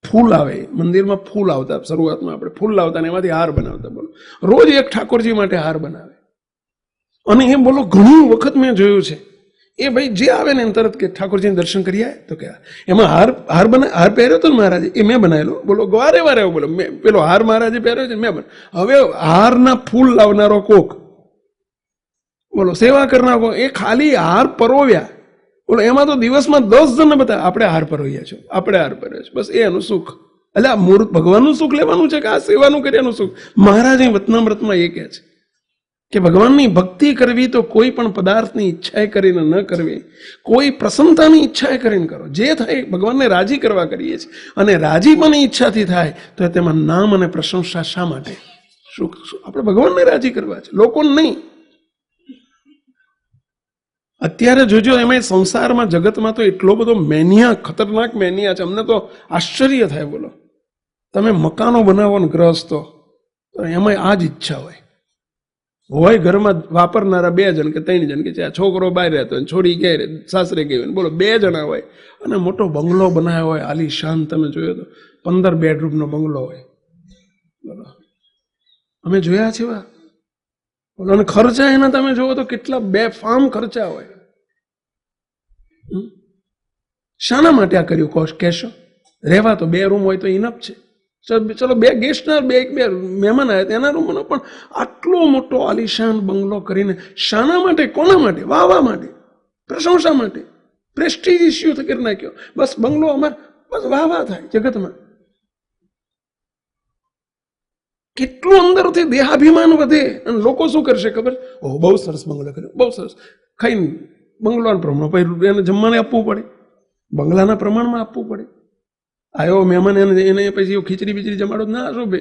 ફૂલ આવે, મંદિરમાં ફૂલ આવતા, શરૂઆતમાં આપણે ફૂલ લાવતા ને એમાંથી હાર બનાવતા. બોલો રોજ એક ઠાકોરજી માટે હાર બનાવે. અને એ બોલો ઘણી વખત મેં જોયું છે, એ ભાઈ જે આવે ને એમ તરત કે ઠાકોરજીને દર્શન કરી આવે તો કે એમાં હાર પહેર્યો હતો ને મહારાજે, એ મેં બનાવેલો. બોલો વારે વારે બોલો પેલો હાર મહારાજે પહેર્યો છે મેં હવે હારના ફૂલ લાવનારો કોક, બોલો સેવા કરનારો, એ ખાલી હાર પરોવ્યા, બોલો એમાં તો દિવસમાં 10 જણ બધા આપણે હાર પર રહ્યા છો, આપણે હાર પર રહ્યા છો, બસ એનું સુખ. એટલે આ મૂર્ત ભગવાનનું સુખ લેવાનું છે કે આ સેવાનું કર્યાનું સુખ? મહારાજ વતનામૃતમાં એ કહે છે કે ભગવાનની ભક્તિ કરવી તો કોઈ પણ પદાર્થની ઈચ્છાએ કરીને ન કરવી, કોઈ પ્રસન્નતાની ઈચ્છાએ કરીને કરો. જે થાય ભગવાનને રાજી કરવા કરીએ છીએ, અને રાજીપણની ઈચ્છાથી થાય તો તેમાં નામ અને પ્રશંસા શા માટે? શું આપણે ભગવાનને રાજી કરવા છે, લોકોને નહીં. અત્યારે જોજો એમાં સંસારમાં જગતમાં તો એટલો બધો મેનિયા, ખતરનાક મેનિયા છે. અમને તો આશ્ચર્ય થાય. બોલો તમે મકાનો બનાવો ને ગ્રહસ્થો, તો એમાં આ જ ઈચ્છા હોય ઘરમાં વાપરનારા 2 જણ કે 3 જણ, કે છોકરો બહાર રહેતો હોય, છોડી ઘેર સાસરે ગઈ હોય, બોલો 2 જણા હોય, અને મોટો બંગલો બનાવ્યો હોય આલીશાન. તમે જોયો તો 15 બેડરૂમનો બંગલો હોય. બોલો અમે જોયા છે વા. બોલો અને ખર્ચા એના તમે જોવો તો કેટલા બેફામ ખર્ચા હોય. શાના માટે આ કર્યું કહેશો? રહેવા તો 2 રૂમ હોય તો ઇનફ છે. ચલો 2 ગેસ્ટના 2 મહેમાન આવ્યા એના રૂમનો, પણ આટલો મોટો આલિશાન બંગલો કરીને શાના માટે? કોના માટે? વાવા માટે, પ્રશંસા માટે, પ્રેસ્ટીજ ઇસ્યુ કરી નાખ્યો. બસ બંગલો અમાર બસ વાવા થાય જગતમાં. કેટલું અંદરથી દેહાભિમાન વધે. અને લોકો શું કરશે ખબર? ઓહ બહુ સરસ બંગલો કર્યો, બહુ સરસ. ખાઈને બંગલાના પ્રમાણમાં એને જમવાને આપવું પડે, બંગલાના પ્રમાણમાં આપવું પડે. આવ્યો મહેમાન એને પછી ખીચડી બીચડી જમાડો ના શોભે.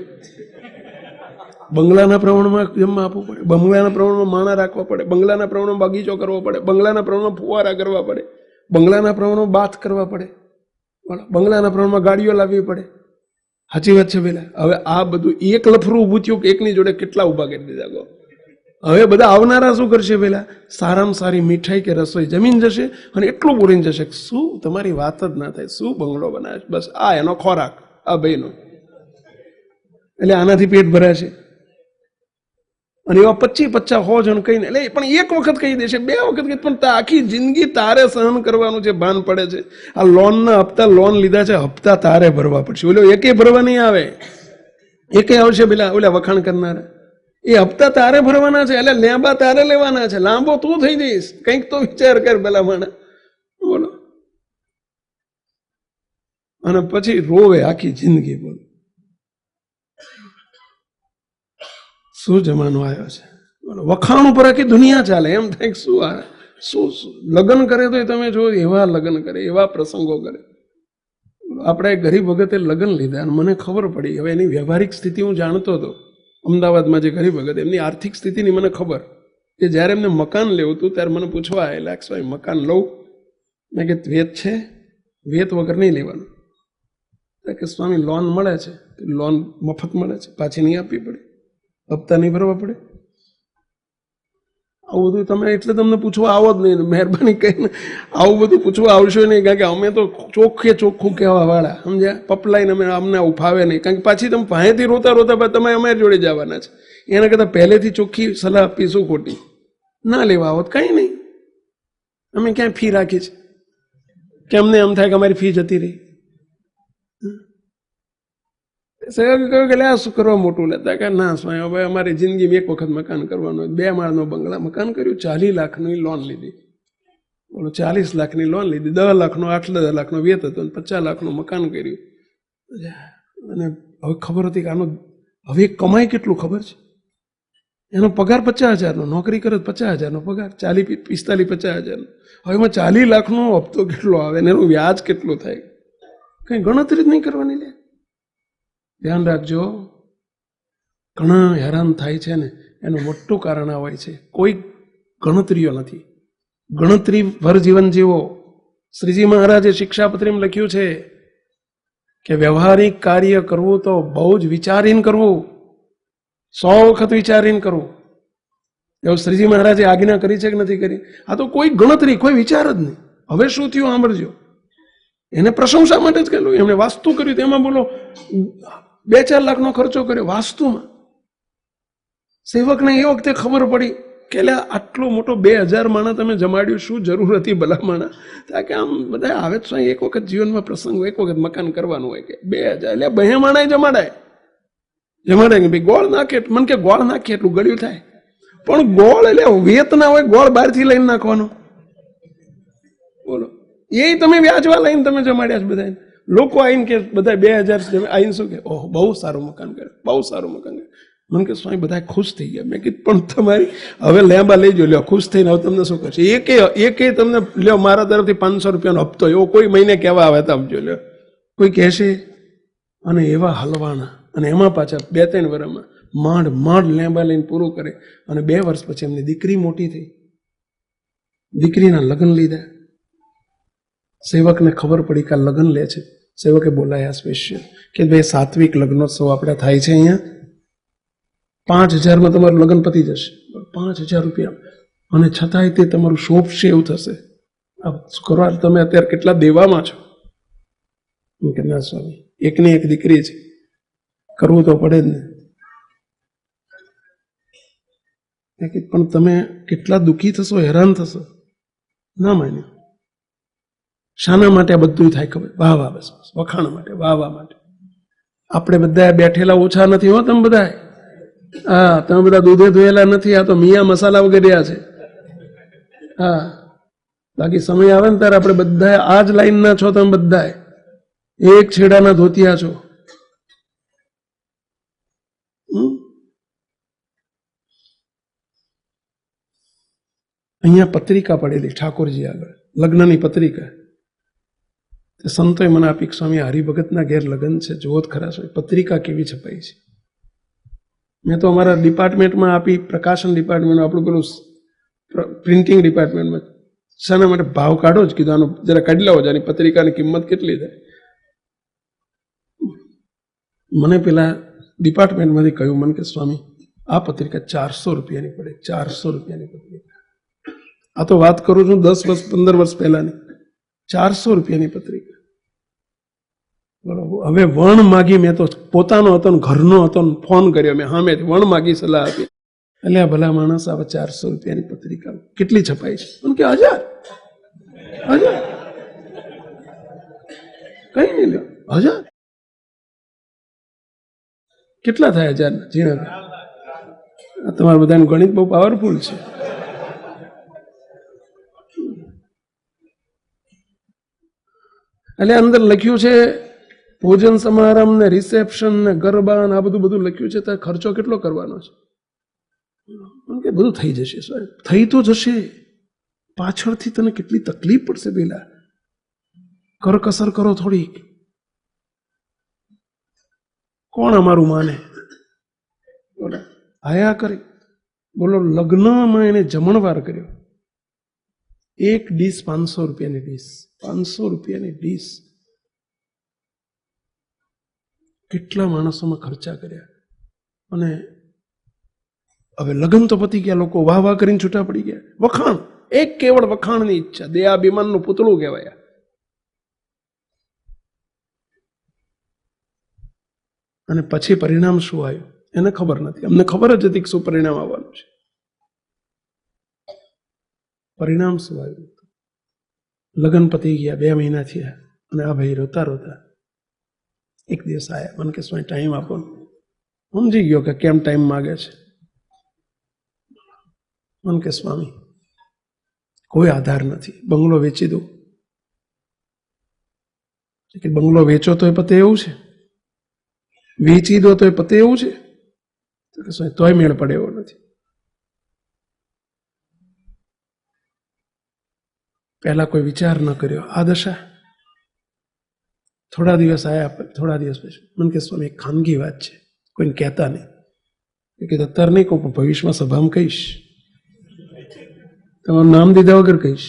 બંગલાના પ્રમાણમાં જમવા આપવું પડે, બંગલાના પ્રમાણમાં માણા રાખવા પડે, બંગલાના પ્રમાણમાં બગીચો કરવો પડે, બંગલાના પ્રમાણમાં ફુવારા કરવા પડે, બંગલાના પ્રમાણમાં બાથ કરવા પડે, બંગલાના પ્રમાણમાં ગાડીઓ લાવવી પડે. સાચી વાત છે પેલા. હવે આ બધું એક લફરું ઊભું થયું કે એકની જોડે કેટલા ઊભા કરી દીધા ગો. હવે બધા આવનારા શું કરશે? પેલા સારામાં સારી મીઠાઈ કે રસોઈ જમીન જશે અને એટલું બોલીને જશે, શું તમારી વાત જ ના થાય, શું બંગલો બનાવે, બસ આ એનો ખોરાક આ ભાઈનો, એટલે આનાથી પેટ ભરાશે. અને એવા 25-50 જણ કહીને, એટલે પણ એક વખત કહી દેશે, 2 વખત કહી, પણ આખી જિંદગી તારે સહન કરવાનું છે. ભાન પડે છે આ લોનના હપ્તા, લોન લીધા છે, હપ્તા તારે ભરવા પડશે. ઓલો એકે ભરવા નહીં આવે, એકે આવશે પેલા ઓલા વખાણ કરનારા. એ હપ્તા તારે ભરવાના છે, એટલે લેબા તારે લેવાના છે. લાંબો તું થઈ જઈશ, કંઈક તો વિચાર કર પેલા માણા. બોલો અને પછી રોવે આખી જિંદગી. બોલો શું જમાનો આવ્યો છે. વખાણ ઉપર આખી દુનિયા ચાલે. એમ થાય શું લગ્ન કરે તો તમે જો એવા લગ્ન કરે, એવા પ્રસંગો કરે. આપણે ગરીબ વખતે લગ્ન લીધા અને મને ખબર પડી, હવે એની વ્યવહારિક સ્થિતિ હું જાણતો હતો. અમદાવાદમાં જે ગરીબ વખત એમની આર્થિક સ્થિતિની મને ખબર, કે જ્યારે એમને મકાન લેવું હતું ત્યારે મને પૂછવા આવેલા, સ્વામી મકાન લઉં? મેં કે વેત છે, વેત વગર નહીં લેવાનું. કે સ્વામી લોન મળે છે, લોન મફત મળે છે, પાછી નહીં આપવી પડે, હપ્તા નહીં ભરવા પડે. આવું બધું તમે એટલે તમને પૂછવા આવો જ નહીં, મહેરબાની કરીને આવું બધું પૂછવા આવશો નહીં. કારણ કે અમે તો ચોખ્ખું કહેવા વાળા, સમજ્યા? પપલાઈને અમને ઉફાવે નહીં. કારણ કે પાછી તમે પાસેથી રોતા રોતા તમે અમારી જોડે જવાના છે. એના કરતાં પહેલેથી ચોખ્ખી સલાહ આપીશું, ખોટી ના લેવા આવત કંઈ નહીં. અમે ક્યાંય ફી રાખી છે કે અમને એમ થાય કે અમારી ફી જતી રહી? કહ્યું કે આ શું કરવા મોટું લેતા? કે ના સ્વામી, હવે અમારી જિંદગીમાં એક વખત મકાન કરવાનું, 2 માળનો બંગલા મકાન કર્યું, 40 લાખની લોન લીધી. બોલો 40 લાખની લોન લીધી, 10 લાખનો 8-10 લાખનો વેત હતો, 50 લાખનું મકાન કર્યું. અને હવે ખબર હતી કે આનો હવે કમાય કેટલું ખબર છે? એનો પગાર 50,000નો, નોકરી કરે 50,000નો પગાર, 40-45-50,000નો. હવે એમાં 40 લાખનો હપ્તો કેટલો આવે ને એનું વ્યાજ કેટલું થાય? કઈ ગણતરી જ નહીં કરવાની. લે ધ્યાન રાખજો, ઘણા હેરાન થાય છે ને એનું મોટું કારણ આ હોય છે, કોઈ ગણતરીઓ નથી. ગણતરી ભર જીવન જીવો. શ્રીજી મહારાજે શિક્ષાપત્રીમાં લખ્યું છે કે વ્યવહારિક કાર્ય કરવું તો બહુ જ વિચારીને કરવું, 100 વખત વિચારીને કરવું. એવું શ્રીજી મહારાજે આજ્ઞા કરી છે કે નથી કરી? આ તો કોઈ ગણતરી, કોઈ વિચાર જ નહીં. હવે શું થયું સાંભળજો. એને પ્રશંસા માટે જ કહેલું. એમણે વાસ્તુ કર્યું, તેમાં બોલો 2-4 લાખનો ખર્ચો કર્યો વાસ્તુમાં. સેવકને એ વખતે ખબર પડી કે આટલો મોટો 2000 માણા તમે જમાડ્યું, શું જરૂર હતી ભલા માણા? કે આમ બધા આવે જ એક વખત જીવનમાં પ્રસંગ હોય, એક વખત મકાન કરવાનું હોય, કે 2000 એટલે 2 માણા જમાડાય કે ભાઈ ગોળ નાખે. મને કે ગોળ નાખીએ એટલું ગળ્યું થાય, પણ ગોળ એટલે વેત ના હોય, ગોળ બહારથી લઈને નાખવાનો. બોલો એ તમે વ્યાજવા લઈને તમે જમાડ્યા છે બધા. લોકો આવીને કે બધા 2000 આવીને શું કે ઓહ બહુ સારું મકાન કરે, બહુ સારું મકાન કરે. મને કે સ્વામી બધા ખુશ થઈ ગયા. મેં કીધું પણ તમારી હવે લેબા લઈ જો, લ્યો ખુશ થઈને હવે તમને શું કરશે? એકે તમને લ્યો મારા તરફથી 500 રૂપિયાનો હપ્તો એવો કોઈ મહિને કહેવા આવે તો આપજો લ્યો. કોઈ કહેશે? અને એવા હલવાના, અને એમાં પાછા 2-3 વર્ષમાં માંડ લેબા લઈને પૂરું કરે. અને 2 વર્ષ પછી એમની દીકરી મોટી થઈ, દીકરીના લગ્ન લીધા. સેવકને ખબર પડી કે લગ્ન લે છે. સેવકે બોલાયા સ્પેશિયલ કે ભાઈ સાત્વિક લગ્નોત્સવ આપણે થાય છે અહીંયા, 5000માં તમારું લગ્ન પતી જશે. 5000 રૂપિયા, અને છતાંય તે તમારું શોભશે એવું થશે. આ કરવા તમે અત્યારે કેટલા દેવામાં છો? કે ના સ્વામી, એકની એક દીકરી છે, કરવું તો પડે જ ને. પણ તમે કેટલા દુઃખી થશો, હેરાન થશો. ના માન્યું. શાના માટે આ બધું થાય ખબર? વાહ બસ વખાણ માટે, વાહ માટે. આપણે બધા બેઠેલા ઓછા નથી હો. તમે બધા હા, તમે બધા દૂધે ધોયેલા નથી. આ તો મિયા મસાલા વગેરે છે. હા, બાકી સમય આવે ને ત્યારે આપણે બધા આ જ લાઈનના છો. તમે બધા એક છેડાના ધોતિયા છો. અહીંયા પત્રિકા પડેલી ઠાકોરજી આગળ, લગ્નની પત્રિકા. સંતોએ મને આપી, સ્વામી હરિભગતના ઘેર લગ્ન છે, જુઓ જ ખરા સ્વામી પત્રિકા કેવી છપાઈ છે. મેં તો અમારા ડિપાર્ટમેન્ટમાં આપી, પ્રકાશન ડિપાર્ટમેન્ટમાં, આપણું પેલું પ્રિન્ટિંગ ડિપાર્ટમેન્ટમાં. શાના માટે ભાવ કાઢો જ કીધું, આનો જરા કાઢી લાવો, આની પત્રિકાની કિંમત કેટલી થાય. મને પેલા ડિપાર્ટમેન્ટમાંથી કહ્યું, મને કે સ્વામી આ પત્રિકા 400 રૂપિયાની પડે. 400 રૂપિયાની પત્રિકા. આ તો વાત કરું છું 10 વર્ષ 15 વર્ષ પહેલાની. 400 રૂપિયાની પત્રિકા. બરોબર. હવે વણ માગી, મેં તો પોતાનો હતો ને ઘરનો હતો ને ફોન કર્યો મેં સામેથી, વણ માગી સલાહ આપી. એટલે આ ભલા માણસ આવે 400 રૂપિયાની પત્રિકા કેટલી છપાઈ છે? એમ કે 1000 કઈ નહીં લ્યો, 1000 કેટલા થાય? 1000 ઝીણા. તમારા બધાનું ગણિત બહુ પાવરફુલ છે. એટલે અંદર લખ્યું છે ભોજન સમારંભ ને રિસેપ્શન ને ગરબા ને આ બધું લખ્યું છે. તો ખર્ચો કેટલો કરવાનો છે? કે બધું થઈ જશે. થઈ તો જશે, પાછળથી તને કેટલી તકલીફ પડશે. પેલા કરકસર કરો થોડીક. કોણ અમારું માને? બોલા આયા કરી. બોલો લગ્નમાં એને જમણવાર કર્યો. એક ડીશ 500 રૂપિયાની ડીશ, 500 રૂપિયાની ડીશ. કેટલા માણસોમાં ખર્ચા કર્યા. અને હવે લગ્ન તો પતી ગયા, લોકો વાહ વાહ કરીને છૂટા પડી ગયા. વખાણ, એક કેવળ વખાણની ઈચ્છા. દયાભિમાનનું પૂતળું કહેવાય. અને પછી પરિણામ શું આવ્યું એને ખબર નથી. અમને ખબર જ હતી કે શું પરિણામ આવવાનું છે. પરિણામ શું આવ્યું? લગ્ન પતી ગયા, 2 મહિના થયા, અને આ ભાઈ રોતા રોતા એક દિવસ આવ્યા. મને કે સ્વામી ટાઈમ આપો. સમજી ગયો કે કેમ ટાઈમ માગે છે. મને કે સ્વામી કોઈ આધાર નથી, બંગલો વેચી દો. કે બંગલો વેચો તો એ પતે એવું છે? વેચી દો તો એ પતે એવું છે? કે સ્વામી તોય મેળ પડે એવો નથી. પહેલા કોઈ વિચાર ન કર્યો. આ દશા. થોડા દિવસ આવ્યા, થોડા દિવસ પછી મને કે સ્વામી એક ખાનગી વાત છે, કોઈને કહેતા નહીં. કે અત્યારે નહીં કહું, પણ ભવિષ્યમાં સભામાં કહીશ. તમારું નામ દીધા વગર કહીશ,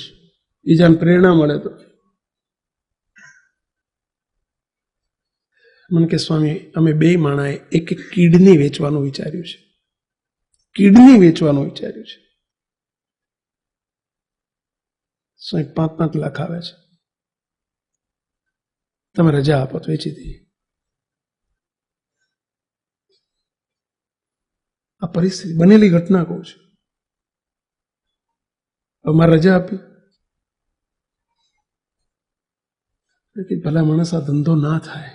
બીજાને પ્રેરણા મળે તો. મને કે સ્વામી અમે 2 માણાએ એક કિડની વેચવાનું વિચાર્યું છે. કિડની વેચવાનું વિચાર્યું છે. સ્વામી 5-5 લાખ આવે છે, તમે રજા આપો તો વેચી દઈએ. આ પરિસ્થિતિ બનેલી ઘટના કહું છું. અમારે રજા આપી. ભલા માણસ આ ધંધો ના થાય.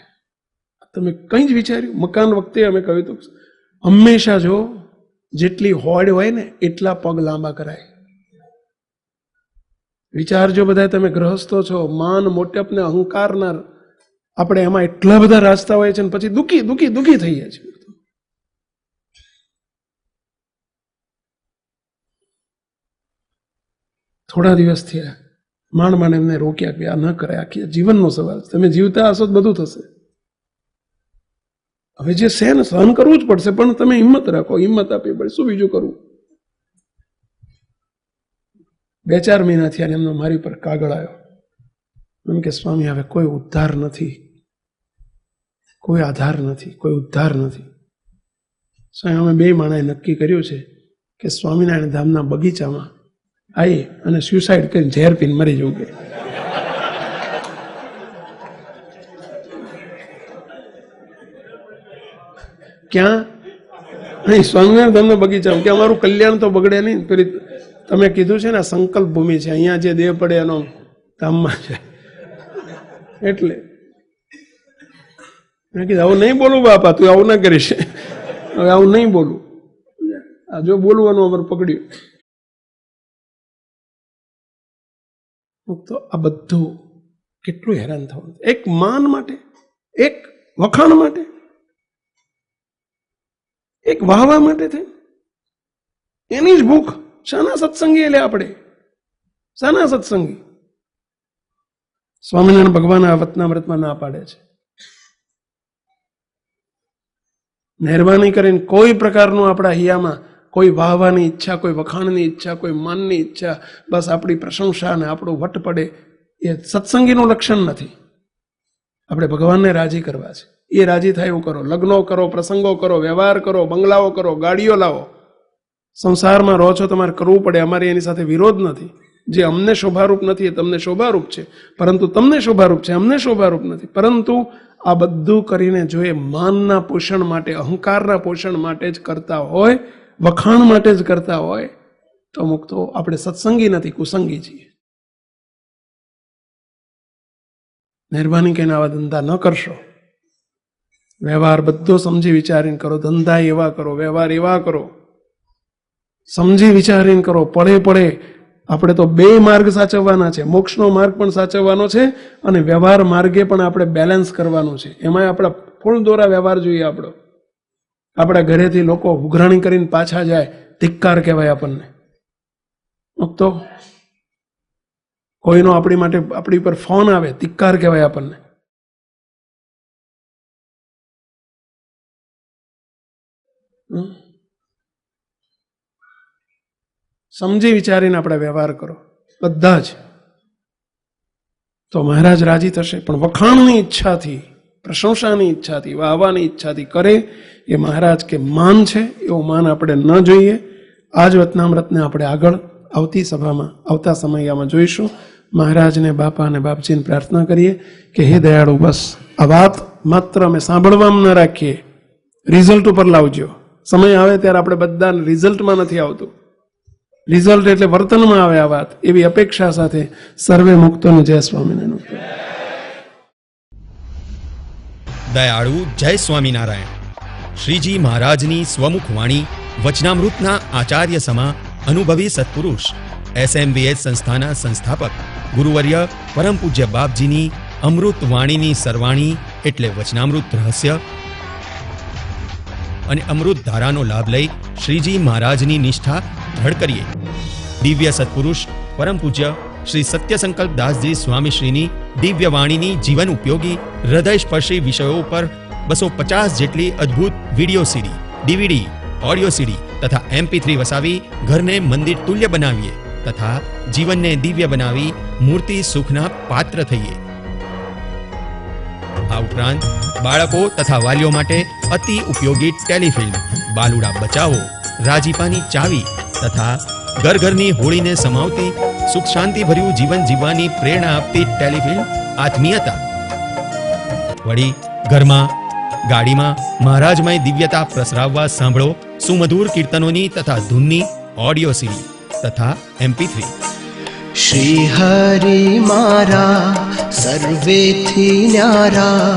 તમે કંઈ જ વિચાર્યું? મકાન વખતે અમે કહ્યું હતું હંમેશા જો જેટલી હોડ હોય ને એટલા પગ લાંબા કરાય. વિચારજો બધા, તમે ગ્રહસ્થો છો, માન મોટપ ને અહંકારના આપણે એમાં એટલા બધા રાસ્તા હોય છે ને પછી દુઃખી દુઃખી દુઃખી થઈએ છીએ. થોડા દિવસ થયા, માંડ એમને રોક્યા કે આ ન કરે, આખી જીવનનો સવાલ છે, તમે જીવતા હશો તો બધું થશે, હવે જે છે ને સહન કરવું જ પડશે, પણ તમે હિંમત રાખો, હિંમત આપવી પડે, શું બીજું કરવું. 2-4 મહિના થયા એમનો મારી પર કાગળ આવ્યો, એમ કે સ્વામી હવે કોઈ ઉદ્ધાર નથી, કોઈ આધાર નથી, કોઈ ઉદ્ધાર નથી. સ્વામી અમે 2 માણસે નક્કી કર્યું છે કે સ્વામિનારાયણ ધામના બગીચામાં આવી અને સ્યુસાઇડ કરીને ઝેર પીને મરી જવું. કે ક્યાં? નહીં, સ્વામિનારાયણ ધામના બગીચામાં, કે અમારું કલ્યાણ તો બગડે નહીં. પેલી તમે કીધું છે ને સંકલ્પ ભૂમિ છે, અહીંયા જે દેહ પડે એનો ધામમાં છે, એટલે મેં કીધું આવું નહીં બોલું બાપા, તું આવું ના કરીશ, હવે આવું નહીં બોલું. આ જો બોલવાનું અમારે પકડ્યું. તો આ બધું કેટલું હેરાન થવાનું, એક માન માટે, એક વખાણ માટે, એક વાહવા માટે થઈ, એની જ ભૂખ. શાના સત્સંગી એટલે આપણે શાના સત્સંગી? સ્વામિનારાયણ ભગવાન આ વતનામૃતમાં ના પાડે છે. મહેરબાની કરીને કોઈ પ્રકારનું આપણા હૈયામાં કોઈ વાહવાની ઈચ્છા, કોઈ વખાણની ઈચ્છા, કોઈ માનની ઈચ્છા, બસ આપણી પ્રશંસા ને આપણું વટ પડે, એ સત્સંગીનું લક્ષણ નથી. આપણે ભગવાનને રાજી કરવા છે, એ રાજી થાય એવું કરો. લગ્નો કરો, પ્રસંગો કરો, વ્યવહાર કરો, બંગલાઓ કરો, ગાડીઓ લાવો. સંસારમાં રહો છો, તમારે કરવું પડે, અમારી એની સાથે વિરોધ નથી. જે અમને શોભારૂપ નથી એ તમને શોભારૂપ છે, પરંતુ તમને શોભારૂપ છે, અમને શોભારૂપ નથી. પરંતુ આ બધું કરીને જો એ માનના પોષણ માટે, અહંકારના પોષણ માટે જ કરતા હોય, વખાણ માટે જ કરતા હોય, તો અમુક તો આપણે સત્સંગી નથી, કુસંગી છીએ. મહેરબાની કરીને આવા ધંધા ન કરશો. વ્યવહાર બધો સમજી વિચારીને કરો, ધંધા એવા કરો, વ્યવહાર એવા કરો, સમજી વિચારીને કરો. પડે આપણે તો 2 માર્ગ સાચવવાના છે, મોક્ષનો માર્ગ પણ સાચવવાનો છે અને વ્યવહાર માર્ગે પણ આપણે બેલેન્સ કરવાનું છે. એમાં આપણા ફૂલ દોરા વ્યવહાર જોઈએ. આપણા ઘરેથી લોકો ઉઘરાણી કરીને પાછા જાય, ધિક્કાર કહેવાય આપણને. તો કોઈનો આપણી માટે, આપણી પર ફોન આવે, ધિક્કાર કહેવાય આપણને. સમજી વિચારીને આપણે વ્યવહાર કરો બધા જ, તો મહારાજ રાજી થશે. પણ વખાણની ઈચ્છાથી, પ્રશંસાની ઈચ્છાથી, વાહવાની ઈચ્છાથી કરે એ મહારાજ કે માન છે, એવું માન આપણે ન જોઈએ. આ જ વતનામૃતને આપણે આગળ આવતી સભામાં, આવતા સમયમાં જોઈશું. મહારાજને, બાપા અને બાપજીને પ્રાર્થના કરીએ કે હે દયાળુ, બસ આ વાત માત્ર અમે સાંભળવામાં ન રાખીએ, રિઝલ્ટ ઉપર લાવજો. સમય આવે ત્યારે આપણે બધા રિઝલ્ટમાં નથી આવતું, રિઝલ્ટ એટલે વર્તનમાં આવે આ વાત, એવી અપેક્ષા સાથે સર્વે મુક્તોને જય સ્વામિનારાયણ. દયાળુ જય સ્વામિનારાયણ. શ્રીજી મહારાજની સ્વમુખ વાણી વચનામૃતના આચાર્ય સમા અનુભવી સત્પુરુષ SMVS સંસ્થાના સંસ્થાપક ગુરુવર્ય પરમ પૂજ્ય બાપજીની અમૃત વાણીની સરવાણી એટલે વચનામૃત રહસ્ય અને અમૃત ધારાનો લાભ લઈ શ્રીજી મહારાજની નિષ્ઠા દ્રઢ કરીએ. દિવ્ય સત્પુરુષ પરમ પૂજ્ય શ્રી સત્ય સંકલ્પ દાસજી સ્વામીશ્રીની દિવ્ય વાણીની જીવન ઉપયોગી હૃદય સ્પર્શી વિષયો ઉપર 250 જેટલી અદ્ભુત વિડીયો સીડી, DVD, ઓડિયો સીડી તથા MP3 વસાવી ઘરને મંદિર તુલ્ય બનાવીએ તથા જીવનને દિવ્ય બનાવી મૂર્તિ સુખના પાત્ર થઈએ. આ ઉપરાંત બાળકો તથા વાલીઓ માટે અતિ ઉપયોગી ટેલિફિલ્મ બાલુડા બચાવો, રાજીપાની ચાવી તથા ઘરની હોળીને સમાવતી સુખ શાંતિ ભર્યું જીવન જીવવાની પ્રેરણા આપતી ટેલિફિલ્મ આત્મીયતા. વળી ઘરમાં, ગાડીમાં મહારાજમય દિવ્યતા પ્રસરાવવા સાંભળો સુમધુર કીર્તનોની તથા ધૂનની ઓડિયો સીડી તથા MP3. શ્રી હરિ મારા સર્વેથી ન્યારા,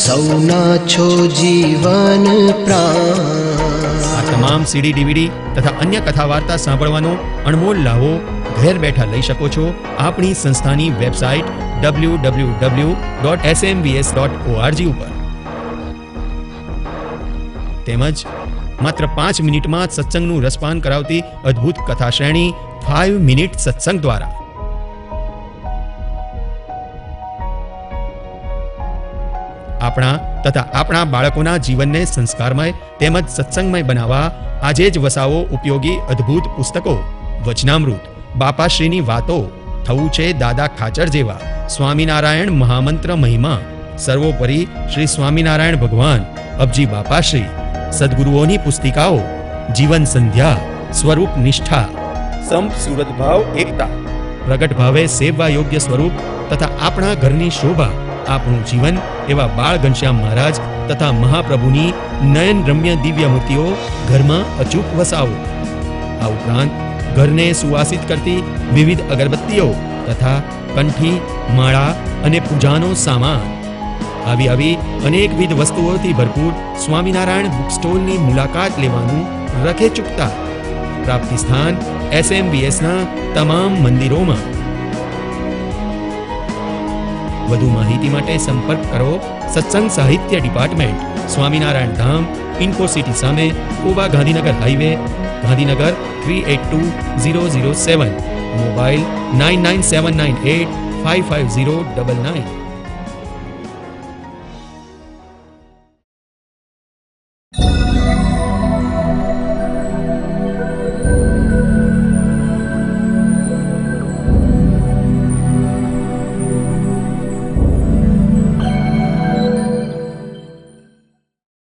સૌના છો જીવન પ્રાણ. તમામ સીડી ડીવીડી તથા અન્ય કથા વાર્તા સાંભળવાનો અણમોલ લાવો ઘેર બેઠા લઈ શકો છો આપણી સંસ્થાની વેબસાઇટ www.smvs.org ઉપર. તેમજ માત્ર 5 મિનિટમાં જ સત્સંગનું રસપાન કરાવતી અદ્ભુત કથા શ્રેણી 5 મિનિટ સત્સંગ દ્વારા આપણા બાળકોના જીવનને સંસ્કારમય તેમજ સત્સંગમય બનાવવા આજે જ વસાવો ઉપયોગી અદ્ભુત પુસ્તકો. વચનામૃત, બાપાશ્રીની વાતો, થવું છે દાદા ખાચર જેવા, સ્વામિનારાયણ મહામંત્ર મહિમા, સર્વોપરી શ્રી સ્વામિનારાયણ ભગવાન, અબજી બાપાશ્રી, સદગુરુઓની પુસ્તિકાઓ, જીવન સંધ્યા, સ્વરૂપ નિષ્ઠા, સંપ સુરત ભાવ એકતા, પ્રગટ ભાવે સેવવા યોગ્ય સ્વરૂપ તથા આપણા ઘરની શોભા, આપણું જીવન એવા બાળ ઘનશ્યામ મહારાજ તથા મહાપ્રભુની નયન રમ્ય દિવ્ય મૂર્તિઓ ઘરમાં અચૂક વસાવો. આ ઉપરાંત ઘરને સુવાસિત કરતી વિવિધ અગરબત્તીઓ તથા કંઠી, માળા અને પૂજાનો સામાન, આવી અનેકવિધ વસ્તુઓથી ભરપૂર સ્વામિનારાયણ બુક સ્ટોલની મુલાકાત લેવાનું રખે ચૂકતા. પ્રાપ્તિ સ્થાન SMVSના તમામ મંદિરોમાં. વધુ માહિતી માટે સંપર્ક કરો સત્સંગ સાહિત્ય ડિપાર્ટમેન્ટ, સ્વામિનારાયણ ધામ, ઇન્ફોસિટી સામે, કોબા ગાંધીનગર હાઈવે, ગાંધીનગર 382007, મોબાઈલ 9979855099.